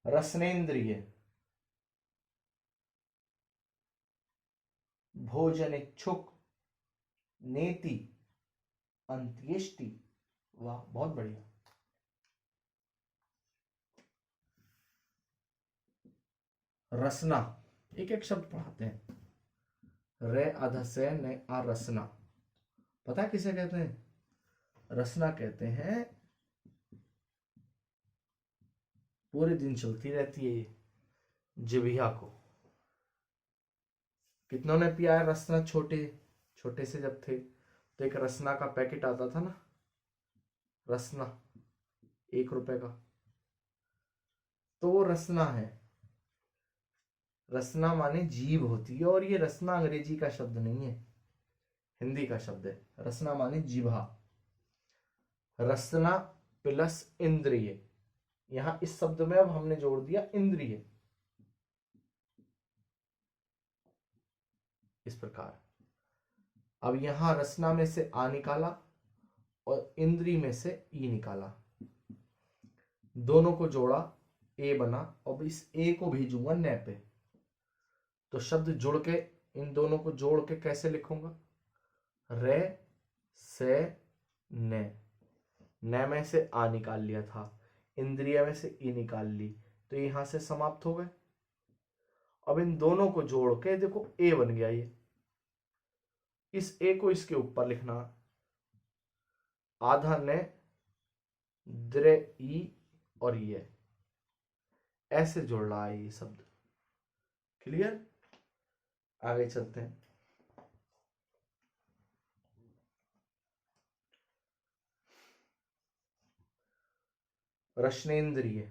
रसनेन्द्रिय, भोजन इच्छुक, नेति, अंत्येष्टि। वाह, बहुत बढ़िया। रसना, एक एक शब्द पढ़ाते हैं। रे अध से ने आ रसना, पता है किसे कहते हैं? रसना कहते हैं पूरे दिन चलती रहती है ये जिभिया को। कितनों ने पिया है रसना? छोटे छोटे से जब थे तो एक रसना का पैकेट आता था ना, रसना 1 रुपए का, तो वो रसना है। रसना माने जीभ होती है, और ये रसना अंग्रेजी का शब्द नहीं है, हिंदी का शब्द है। रसना माने जीभा। रसना प्लस इंद्रिय, यहां इस शब्द में अब हमने जोड़ दिया इंद्रिय, इस प्रकार। अब यहां रसना में से आ निकाला और इंद्री में से ई निकाला, दोनों को जोड़ा, ए बना। अब इस ए को भेजूंगा न पे, तो शब्द जुड़ के, इन दोनों को जोड़ के कैसे लिखूंगा? रे से न, न में से आ निकाल लिया था, इंद्रिय में से ई निकाल ली, तो यहां से समाप्त हो गए। अब इन दोनों को जोड़ के देखो ए बन गया। ये इस ए को इसके ऊपर लिखना, आधा ने, द्रे ई और ये, ऐसे जोड़ रहा है ये शब्द। क्लियर? आगे चलते हैं। रश्नेन्द्रिय,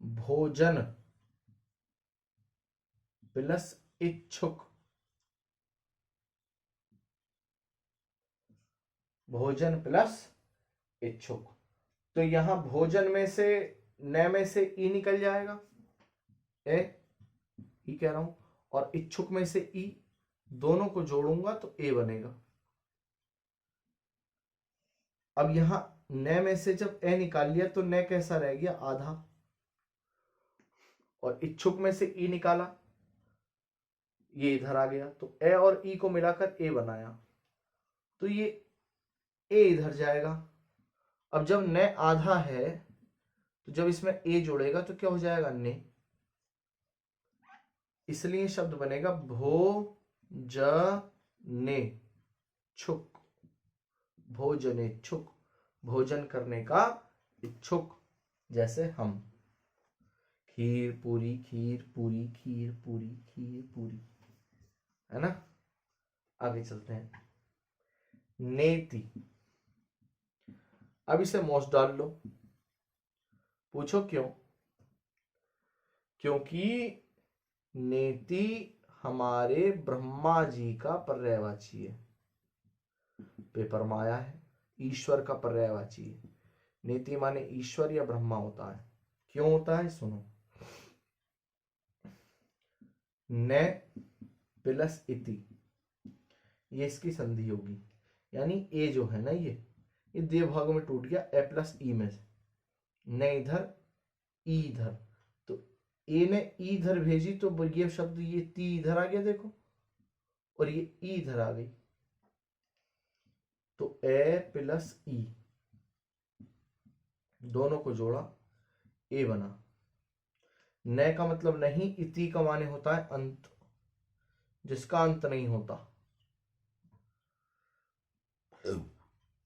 भोजन प्लस इच्छुक, भोजन प्लस इच्छुक, तो यहां भोजन में से न में से ई निकल जाएगा, ए ई कह रहा हूं, और इच्छुक में से ई, दोनों को जोड़ूंगा तो ए बनेगा। अब यहां न में से जब ए निकाल लिया तो न कैसा रह गया? आधा, और इच्छुक में से ई निकाला, ये इधर आ गया, तो ए और ई को मिलाकर ए बनाया, तो ये ए इधर जाएगा। अब जब न आधा है तो जब इसमें ए जोड़ेगा तो क्या हो जाएगा? ने, इसलिए शब्द बनेगा भो ज ने छुक, भोजन इच्छुक, भोजन करने का इच्छुक। जैसे हम खीर पूरी, खीर पूरी, खीर पूरी, खीर पूरी, है ना? आगे चलते हैं। नेति, अब इसे मौस डाल लो। पूछो क्यों? क्योंकि नेति हमारे ब्रह्मा जी का पर्यायवाची है, पेपर में आया है, ईश्वर का पर्यायवाची है। नेति माने ईश्वर या ब्रह्मा होता है। क्यों होता है? सुनो, न प्लस इति, ये इसकी संधि होगी, यानी ए जो है ना, ये दो भागों में टूट गया, ए प्लस ई में से, न इधर ई इधर, तो ए ने ई इधर भेजी तो ये शब्द, ये ती इधर आ गया देखो, और ये ई इधर आ गई, तो ए प्लस ई, दोनों को जोड़ा, ए बना। न का मतलब नहीं, इति का माने होता है अंत, जिसका अंत नहीं होता।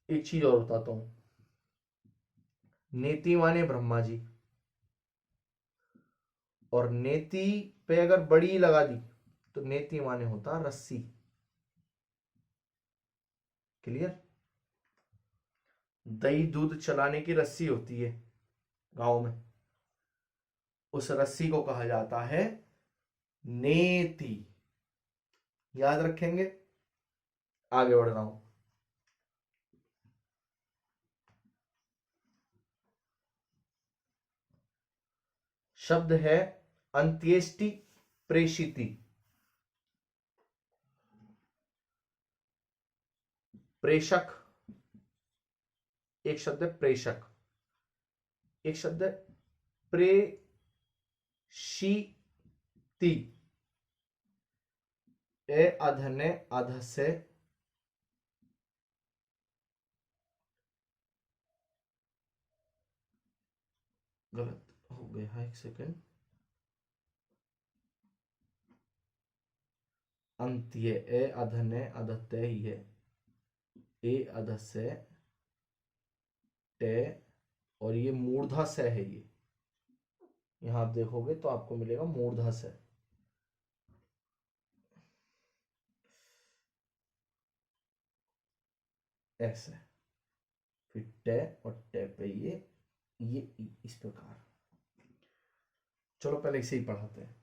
एक चीज और बताता हूं, नेति माने ब्रह्मा जी, और नेति पे अगर बड़ी लगा दी तो नेति माने होता रस्सी। क्लियर? दही दूध चलाने की रस्सी होती है गांव में, उस रस्सी को कहा जाता है नेति। याद रखेंगे। आगे बढ़ रहा हूं। शब्द है अंत्येष्टि प्रेषिति। प्रेषक एक शब्द है, प्रेषक एक शब्द है, प्रेषिति ती, ए अधने अध से, गलत हो गया, एक सेकेंड, अंत्य, ए अधने अधते ही है, ए अध से टे, और ये मूर्धा से है, ये यहां आप देखोगे तो आपको मिलेगा मूर्धा से, ऐसे, फिर टे और टे पे ये इस प्रकार। चलो पहले इसे ही पढ़ाते हैं।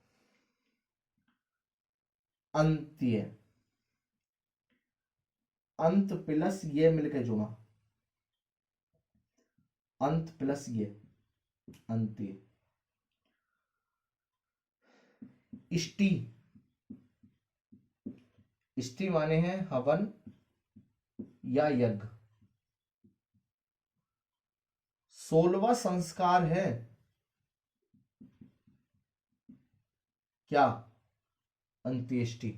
अंत्य, अंत प्लस ये मिलके जुड़ा, अंत प्लस ये अंत्य। इष्टि, इष्टि माने हैं हवन या यज्ञ। 16वां संस्कार है क्या? अंत्येष्टि।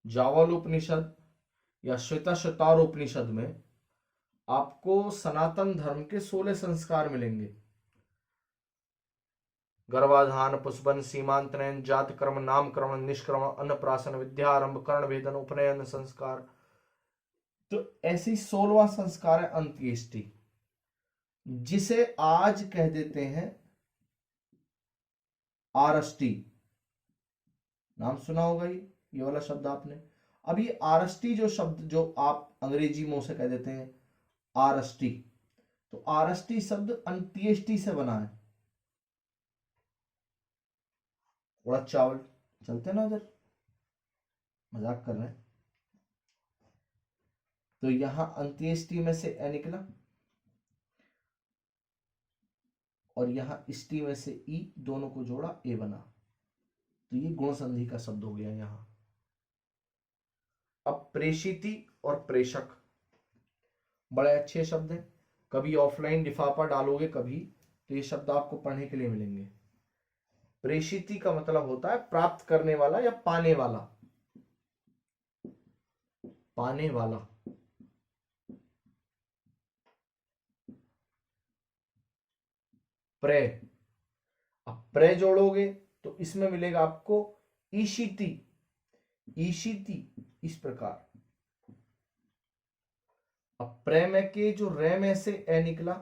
जावालोपनिषद या श्वेताश्वतर उपनिषद में आपको सनातन धर्म के 16 संस्कार मिलेंगे। गर्भाधान, पुष्पन, सीमांतनयन, जात कर्म, नामकरण, निष्क्रमण, अन्नप्राशन, विद्यारंभ, कर्ण भेदन, उपनयन संस्कार। तो ऐसी 16वां संस्कार है अंत्येष्टि, जिसे आज कह देते हैं आरष्टि। नाम सुना होगा ये वाला शब्द आपने। अब ये आरष्टि जो शब्द जो आप अंग्रेजी मुंह से कह देते हैं आरष्टि, तो आरष्टि शब्द अंत्येष्टि से बना है। उड़द चावल चलते ना उधर, मजाक कर रहे हैं। तो यहां अंत्येष्टि में से ए निकला और यहां इष्टि में से ई, दोनों को जोड़ा ए बना, तो ये गुण संधि का शब्द हो गया यहां। अब प्रेषिति और प्रेषक बड़े अच्छे शब्द हैं। कभी ऑफलाइन लिफाफा डालोगे कभी, तो ये शब्द आपको पढ़ने के लिए मिलेंगे। प्रेषिति का मतलब होता है प्राप्त करने वाला या पाने वाला, पाने वाला। प्रे, अब प्रे जोड़ोगे तो इसमें मिलेगा आपको ईशिति, ईशिति इस प्रकार। अब प्रे में के जो रे में से ए निकला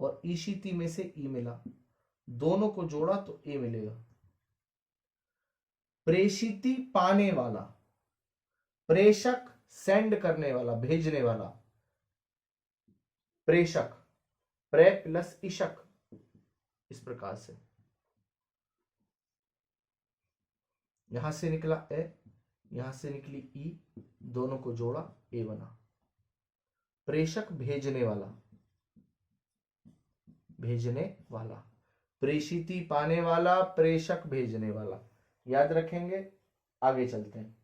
और ईशिति में से ई मिला, दोनों को जोड़ा तो ए मिलेगा। प्रेषिति पाने वाला, प्रेषक सेंड करने वाला, भेजने वाला। प्रेषक, प्रे प्लस इशक, इस प्रकार से। यहां से निकला ए, यहां से निकली ई, दोनों को जोड़ा ए बना। प्रेषक भेजने वाला, भेजने वाला। प्रेषिति पाने वाला, प्रेषक भेजने वाला। याद रखेंगे, आगे चलते हैं।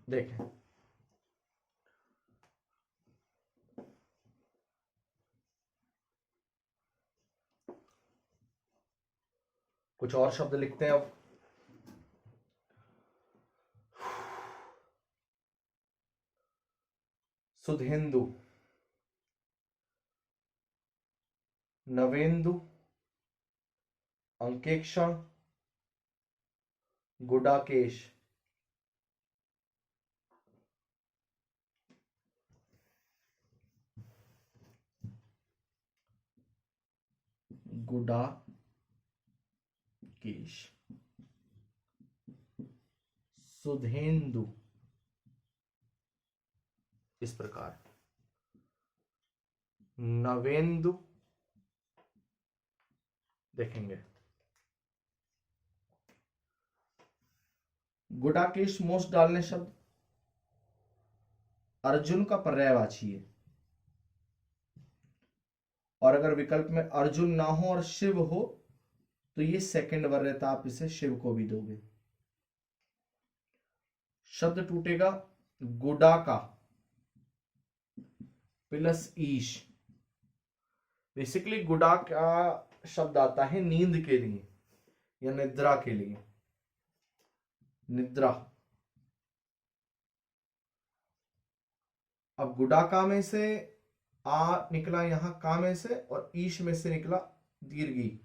देखें, कुछ और शब्द लिखते हैं अब। सुधेंदु, नवेंदु, अंकेक्षण, गुडाकेश। गुडाकेश, सुधेंदु, इस प्रकार। नवेंदु देखेंगे। गुडाकेश मोस्ट डालने शब्द अर्जुन का पर्यायवाची है, और अगर विकल्प में अर्जुन ना हो और शिव हो तो ये सेकंड वर्ग रहता, आप इसे शिव को भी दोगे। शब्द टूटेगा गुडाका प्लस ईश। बेसिकली गुडा का शब्द आता है नींद के लिए या निद्रा के लिए, निद्रा। अब गुडाका में से आ निकला यहां का में से, और ईश में से निकला दीर्घी।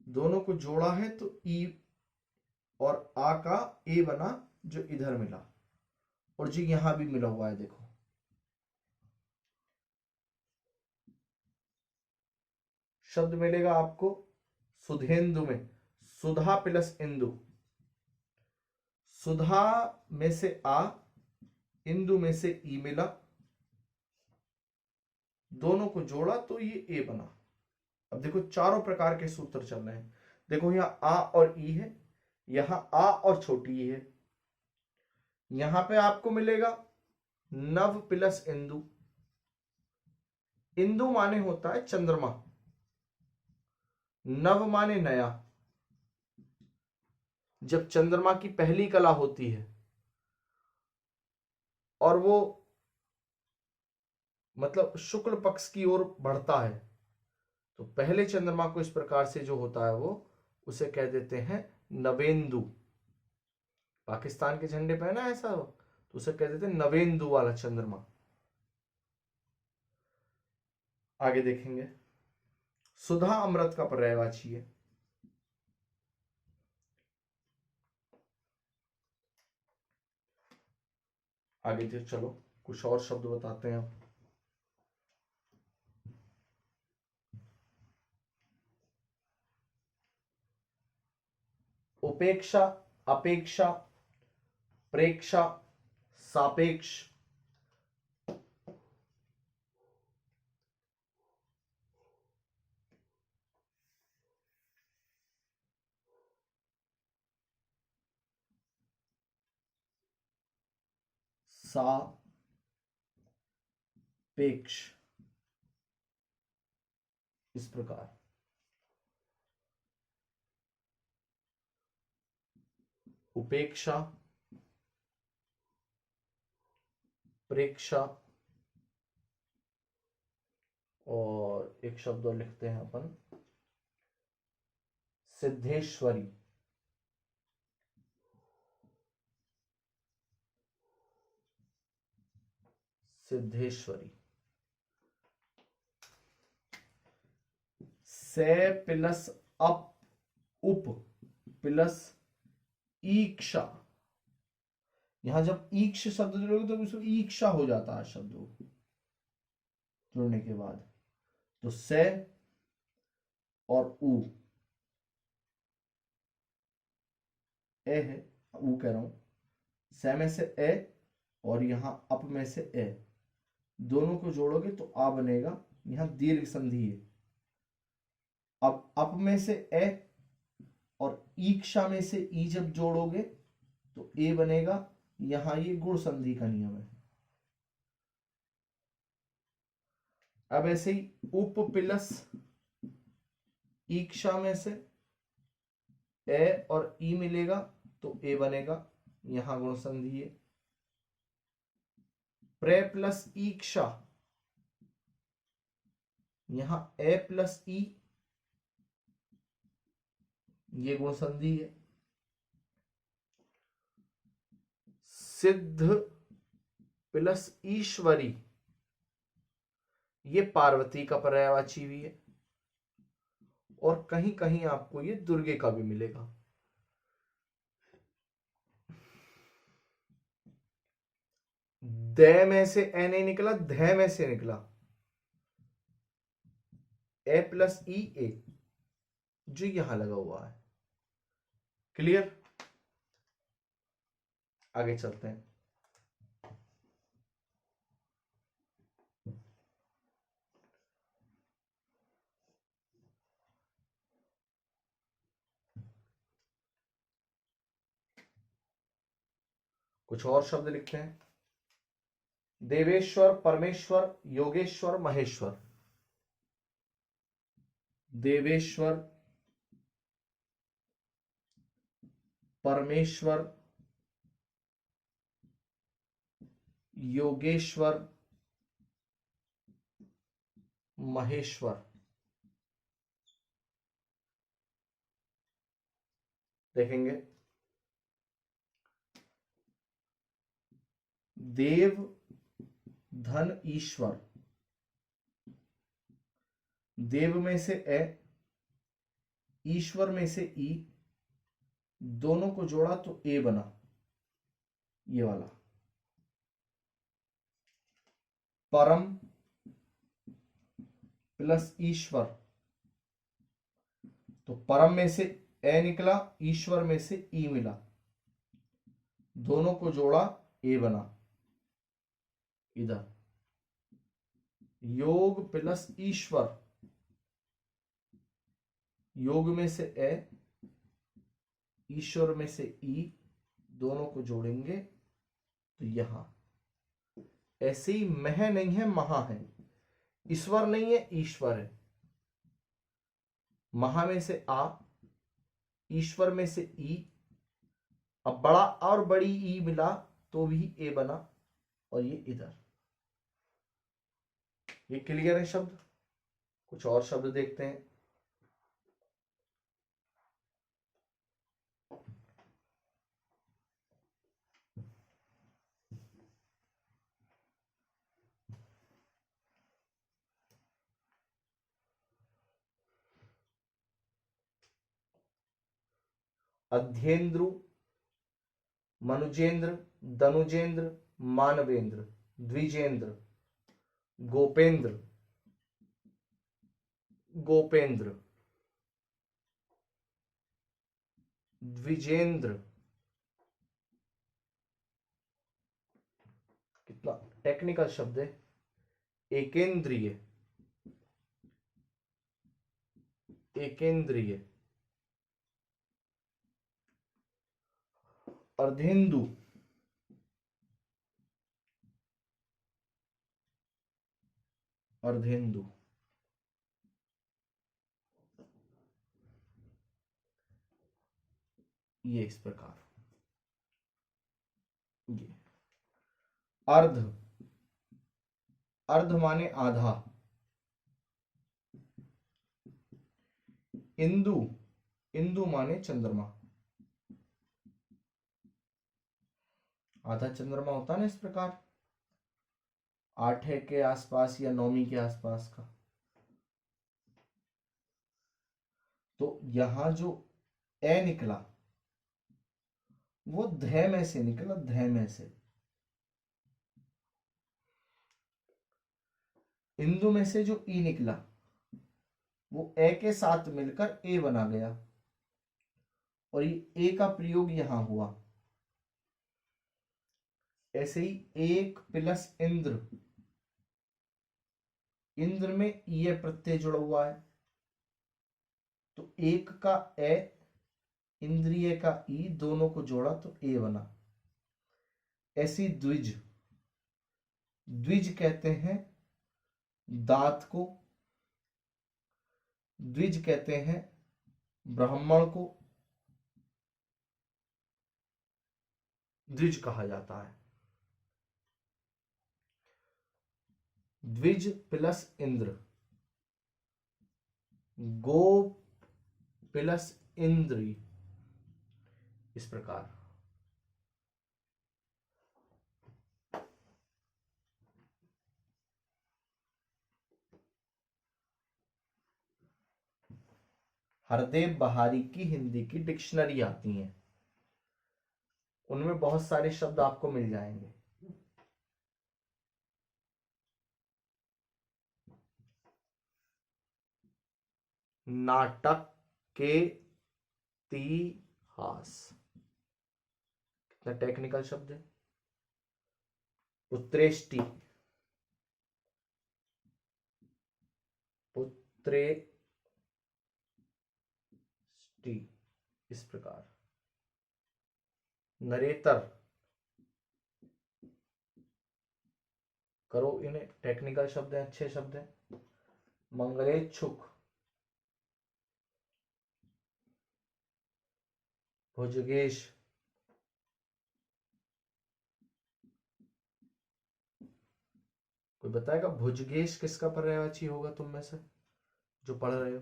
दोनों को जोड़ा है तो ई और आ का ए बना, जो इधर मिला, और जी यहां भी मिला हुआ है देखो। शब्द मिलेगा आपको सुधेंदु में, सुधा प्लस इंदु। सुधा में से आ, इंदु में से ई मिला, दोनों को जोड़ा तो ये ए बना। अब देखो चारों प्रकार के सूत्र चल रहे हैं। देखो यहां आ और ई है, यहां आ और छोटी ई है। यहां पे आपको मिलेगा नव प्लस इंदु। इंदु माने होता है चंद्रमा, नव माने नया। जब चंद्रमा की पहली कला होती है और वो मतलब शुक्ल पक्ष की ओर बढ़ता है, तो पहले चंद्रमा को इस प्रकार से जो होता है वो उसे कह देते हैं नवेंदु। पाकिस्तान के झंडे पे है ना ऐसा, तो उसे कह देते हैं नवेंदु वाला चंद्रमा। आगे देखेंगे, सुधा अमृत का पर्यायवाची है। आगे जो चलो कुछ और शब्द बताते हैं। उपेक्षा, अपेक्षा, प्रेक्षा, सापेक्ष। सापेक्ष इस प्रकार। उपेक्षा, प्रेक्षा, और एक शब्द और लिखते हैं अपन सिद्धेश्वरी। सिद्धेश्वरी। से प्लस अप उप प्लस ईक्षा। यहां जब ईक्ष शब्द जोड़ोगे तो उसको ईक्षा हो जाता है शब्द जुड़ने के बाद। तो से और उ, ए है, उ कह रहा हूं, से में से ए और यहां अप में से ए, दोनों को जोड़ोगे तो आ बनेगा। यहां दीर्घ संधि है। अब अप में से ए और ईक्षा में से ई जब जोड़ोगे तो ए बनेगा। यहां ये गुण संधि का नियम है। अब ऐसे ही उप प्लस ईक्षा में से ए और ई मिलेगा तो ए बनेगा। यहां गुण संधि है। प्रे प्लस ईक्षा, यहां ए प्लस ई, ये गुण संधि है। सिद्ध प्लस ईश्वरी, ये पार्वती का पर्यायवाची भी है। और कहीं कहीं आपको ये दुर्गे का भी मिलेगा। द में से ए नहीं निकला, ध में से निकला। ए प्लस ई ए, जो यहां लगा हुआ है। क्लियर? आगे चलते हैं। कुछ और शब्द लिखते हैं। देवेश्वर, परमेश्वर, योगेश्वर, महेश्वर। देवेश्वर, परमेश्वर, योगेश्वर, महेश्वर। देखेंगे देव, धन, ईश्वर। देव में से ए, ईश्वर में से ई, दोनों को जोड़ा तो ए बना, ये वाला। परम प्लस ईश्वर, तो परम में से ए निकला, ईश्वर में से ई मिला, दोनों को जोड़ा ए बना। इधर योग प्लस ईश्वर, योग में से ए, ईश्वर में से ई, दोनों को जोड़ेंगे तो यहां। ऐसे ही मह नहीं है, महा है। ईश्वर नहीं है, ईश्वर है। महा में से आ, ईश्वर में से ई, अब बड़ा और बड़ी ई मिला तो भी ए बना, और ये इधर। ये क्लियर है शब्द? कुछ और शब्द देखते हैं। अध्येन्द्रु, मनुजेंद्र, दनुजेंद्र, मानवेंद्र, द्विजेंद्र, गोपेंद्र, गोपेंद्र, द्विजेंद्र। कितना टेक्निकल शब्द है। एकेंद्रिय, एकेंद्रिय, अर्धेंदु, अर्धेंदु, ये इस प्रकार। ये अर्ध, अर्ध माने आधा। इंदु, इंदु माने चंद्रमा। आधा चंद्रमा होता है ना इस प्रकार, आठे के आसपास या नौवीं के आसपास का। तो यहां जो ए निकला वो ध में से निकला, ध में से। इंदु में से जो ई निकला वो ए के साथ मिलकर ए बना गया, और ये ए का प्रयोग यहां हुआ। ऐसे ही एक प्लस इंद्र, इंद्र में ये प्रत्यय जुड़ा हुआ है, तो एक का ए, इंद्रिय का ई, दोनों को जोड़ा तो ए बना। ऐसी द्विज, द्विज कहते हैं दांत को, द्विज कहते हैं ब्राह्मण को, द्विज कहा जाता है। द्विज प्लस इंद्र, गो प्लस इंद्री, इस प्रकार। हरदेव बहारी की हिंदी की डिक्शनरी आती है, उनमें बहुत सारे शब्द आपको मिल जाएंगे। नाटक के इतिहास, कितना टेक्निकल शब्द है। पुत्रेष्टि, पुत्रेष्टि, इस प्रकार। नरेतर, करो इन्हें, टेक्निकल शब्द है, अच्छे शब्द है। मंगलेच्छुक, भुजगेश, कोई बताएगा भुजगेश किसका पर्यायवाची होगा तुम में से जो पढ़ रहे हो?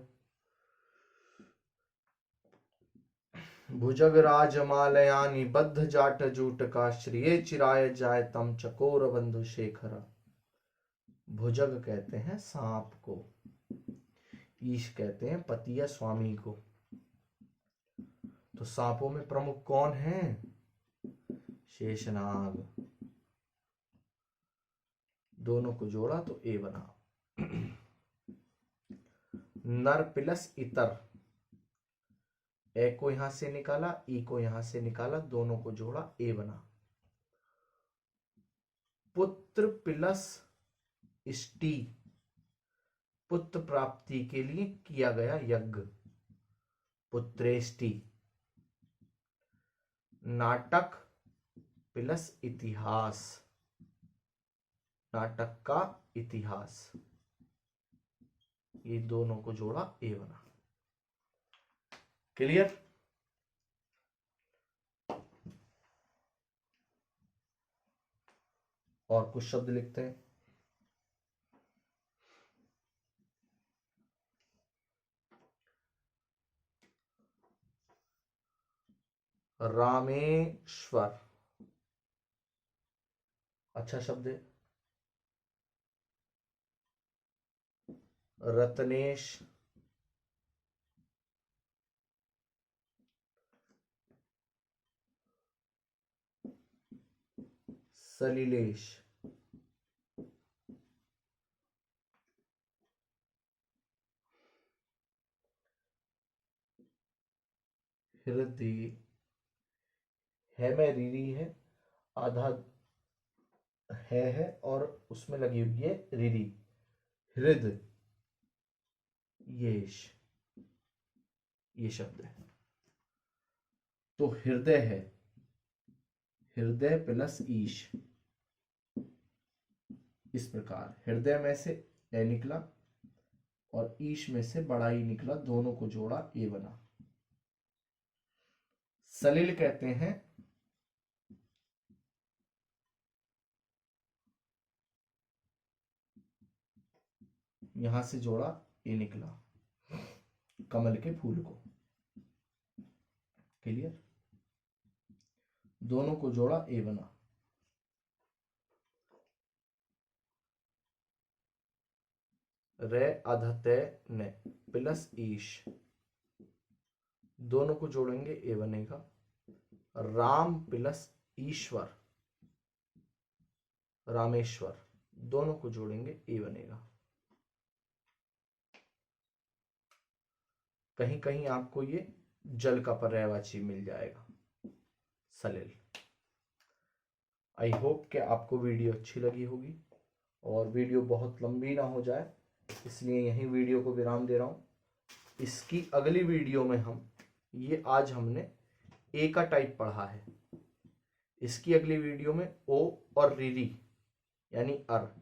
भुजग राज मालयानी बद्ध जाट जूट का श्रिय चिराय जाय तम चकोर बंधु शेखरा। भुजग कहते हैं सांप को, ईश कहते हैं पति या स्वामी को। तो सांपों में प्रमुख कौन है? शेषनाग। दोनों को जोड़ा तो ए बना। नर प्लस इतर, ए को यहां से निकाला, ई को यहां से निकाला, दोनों को जोड़ा ए बना। पुत्र प्लस इष्टि, पुत्र प्राप्ति के लिए किया गया यज्ञ, पुत्रेष्टि। नाटक प्लस इतिहास, नाटक का इतिहास, ये दोनों को जोड़ा ए बना। क्लियर? और कुछ शब्द लिखते हैं। रामेश्वर अच्छा शब्द है। रत्नेश, सलिलेश, हृदय है में रीरी है, आधा है और उसमें लगी हुई है रीरी, हृदय येश, ये शब्द है। तो हृदय है, हृदय प्लस ईश, इस प्रकार हृदय में से ए निकला और ईश में से बड़ा ई निकला, दोनों को जोड़ा ए बना। सलिल कहते हैं यहां से जोड़ा ए निकला, कमल के फूल को। क्लियर? दोनों को जोड़ा ए बना। रे अधते ने प्लस ईश, दोनों को जोड़ेंगे ए बनेगा। राम प्लस ईश्वर, रामेश्वर, दोनों को जोड़ेंगे ए बनेगा। कहीं कहीं आपको ये जल का पर्यायवाची मिल जाएगा, सलिल। आई होप कि आपको वीडियो अच्छी लगी होगी और वीडियो बहुत लंबी ना हो जाए, इसलिए यही वीडियो को विराम दे रहा हूं। इसकी अगली वीडियो में हम ये आज हमने ए का टाइप पढ़ा है, इसकी अगली वीडियो में ओ और रीरी यानी अर,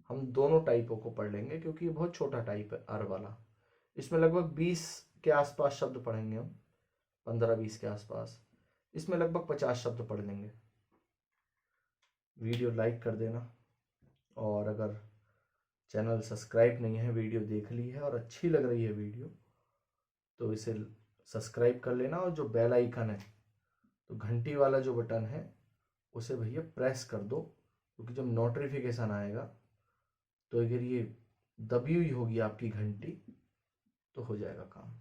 हम दोनों टाइपों को पढ़ लेंगे क्योंकि ये बहुत छोटा टाइप है अर वाला। इसमें लगभग 20 के आसपास शब्द पढ़ेंगे हम, 15-20 के आसपास। इसमें लगभग 50 शब्द पढ़ लेंगे। वीडियो लाइक कर देना और अगर चैनल सब्सक्राइब नहीं है, वीडियो देख ली है और अच्छी लग रही है वीडियो, तो इसे सब्सक्राइब कर लेना। और जो बेल आइकन है, तो घंटी वाला जो बटन है उसे भैया प्रेस कर दो, क्योंकि जब नोटिफिकेशन आएगा तो अगर ये दबी हुई होगी आपकी घंटी तो हो जाएगा काम।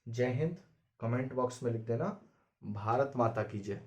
जय हिंद। कमेंट बॉक्स में लिख देना भारत माता की जय।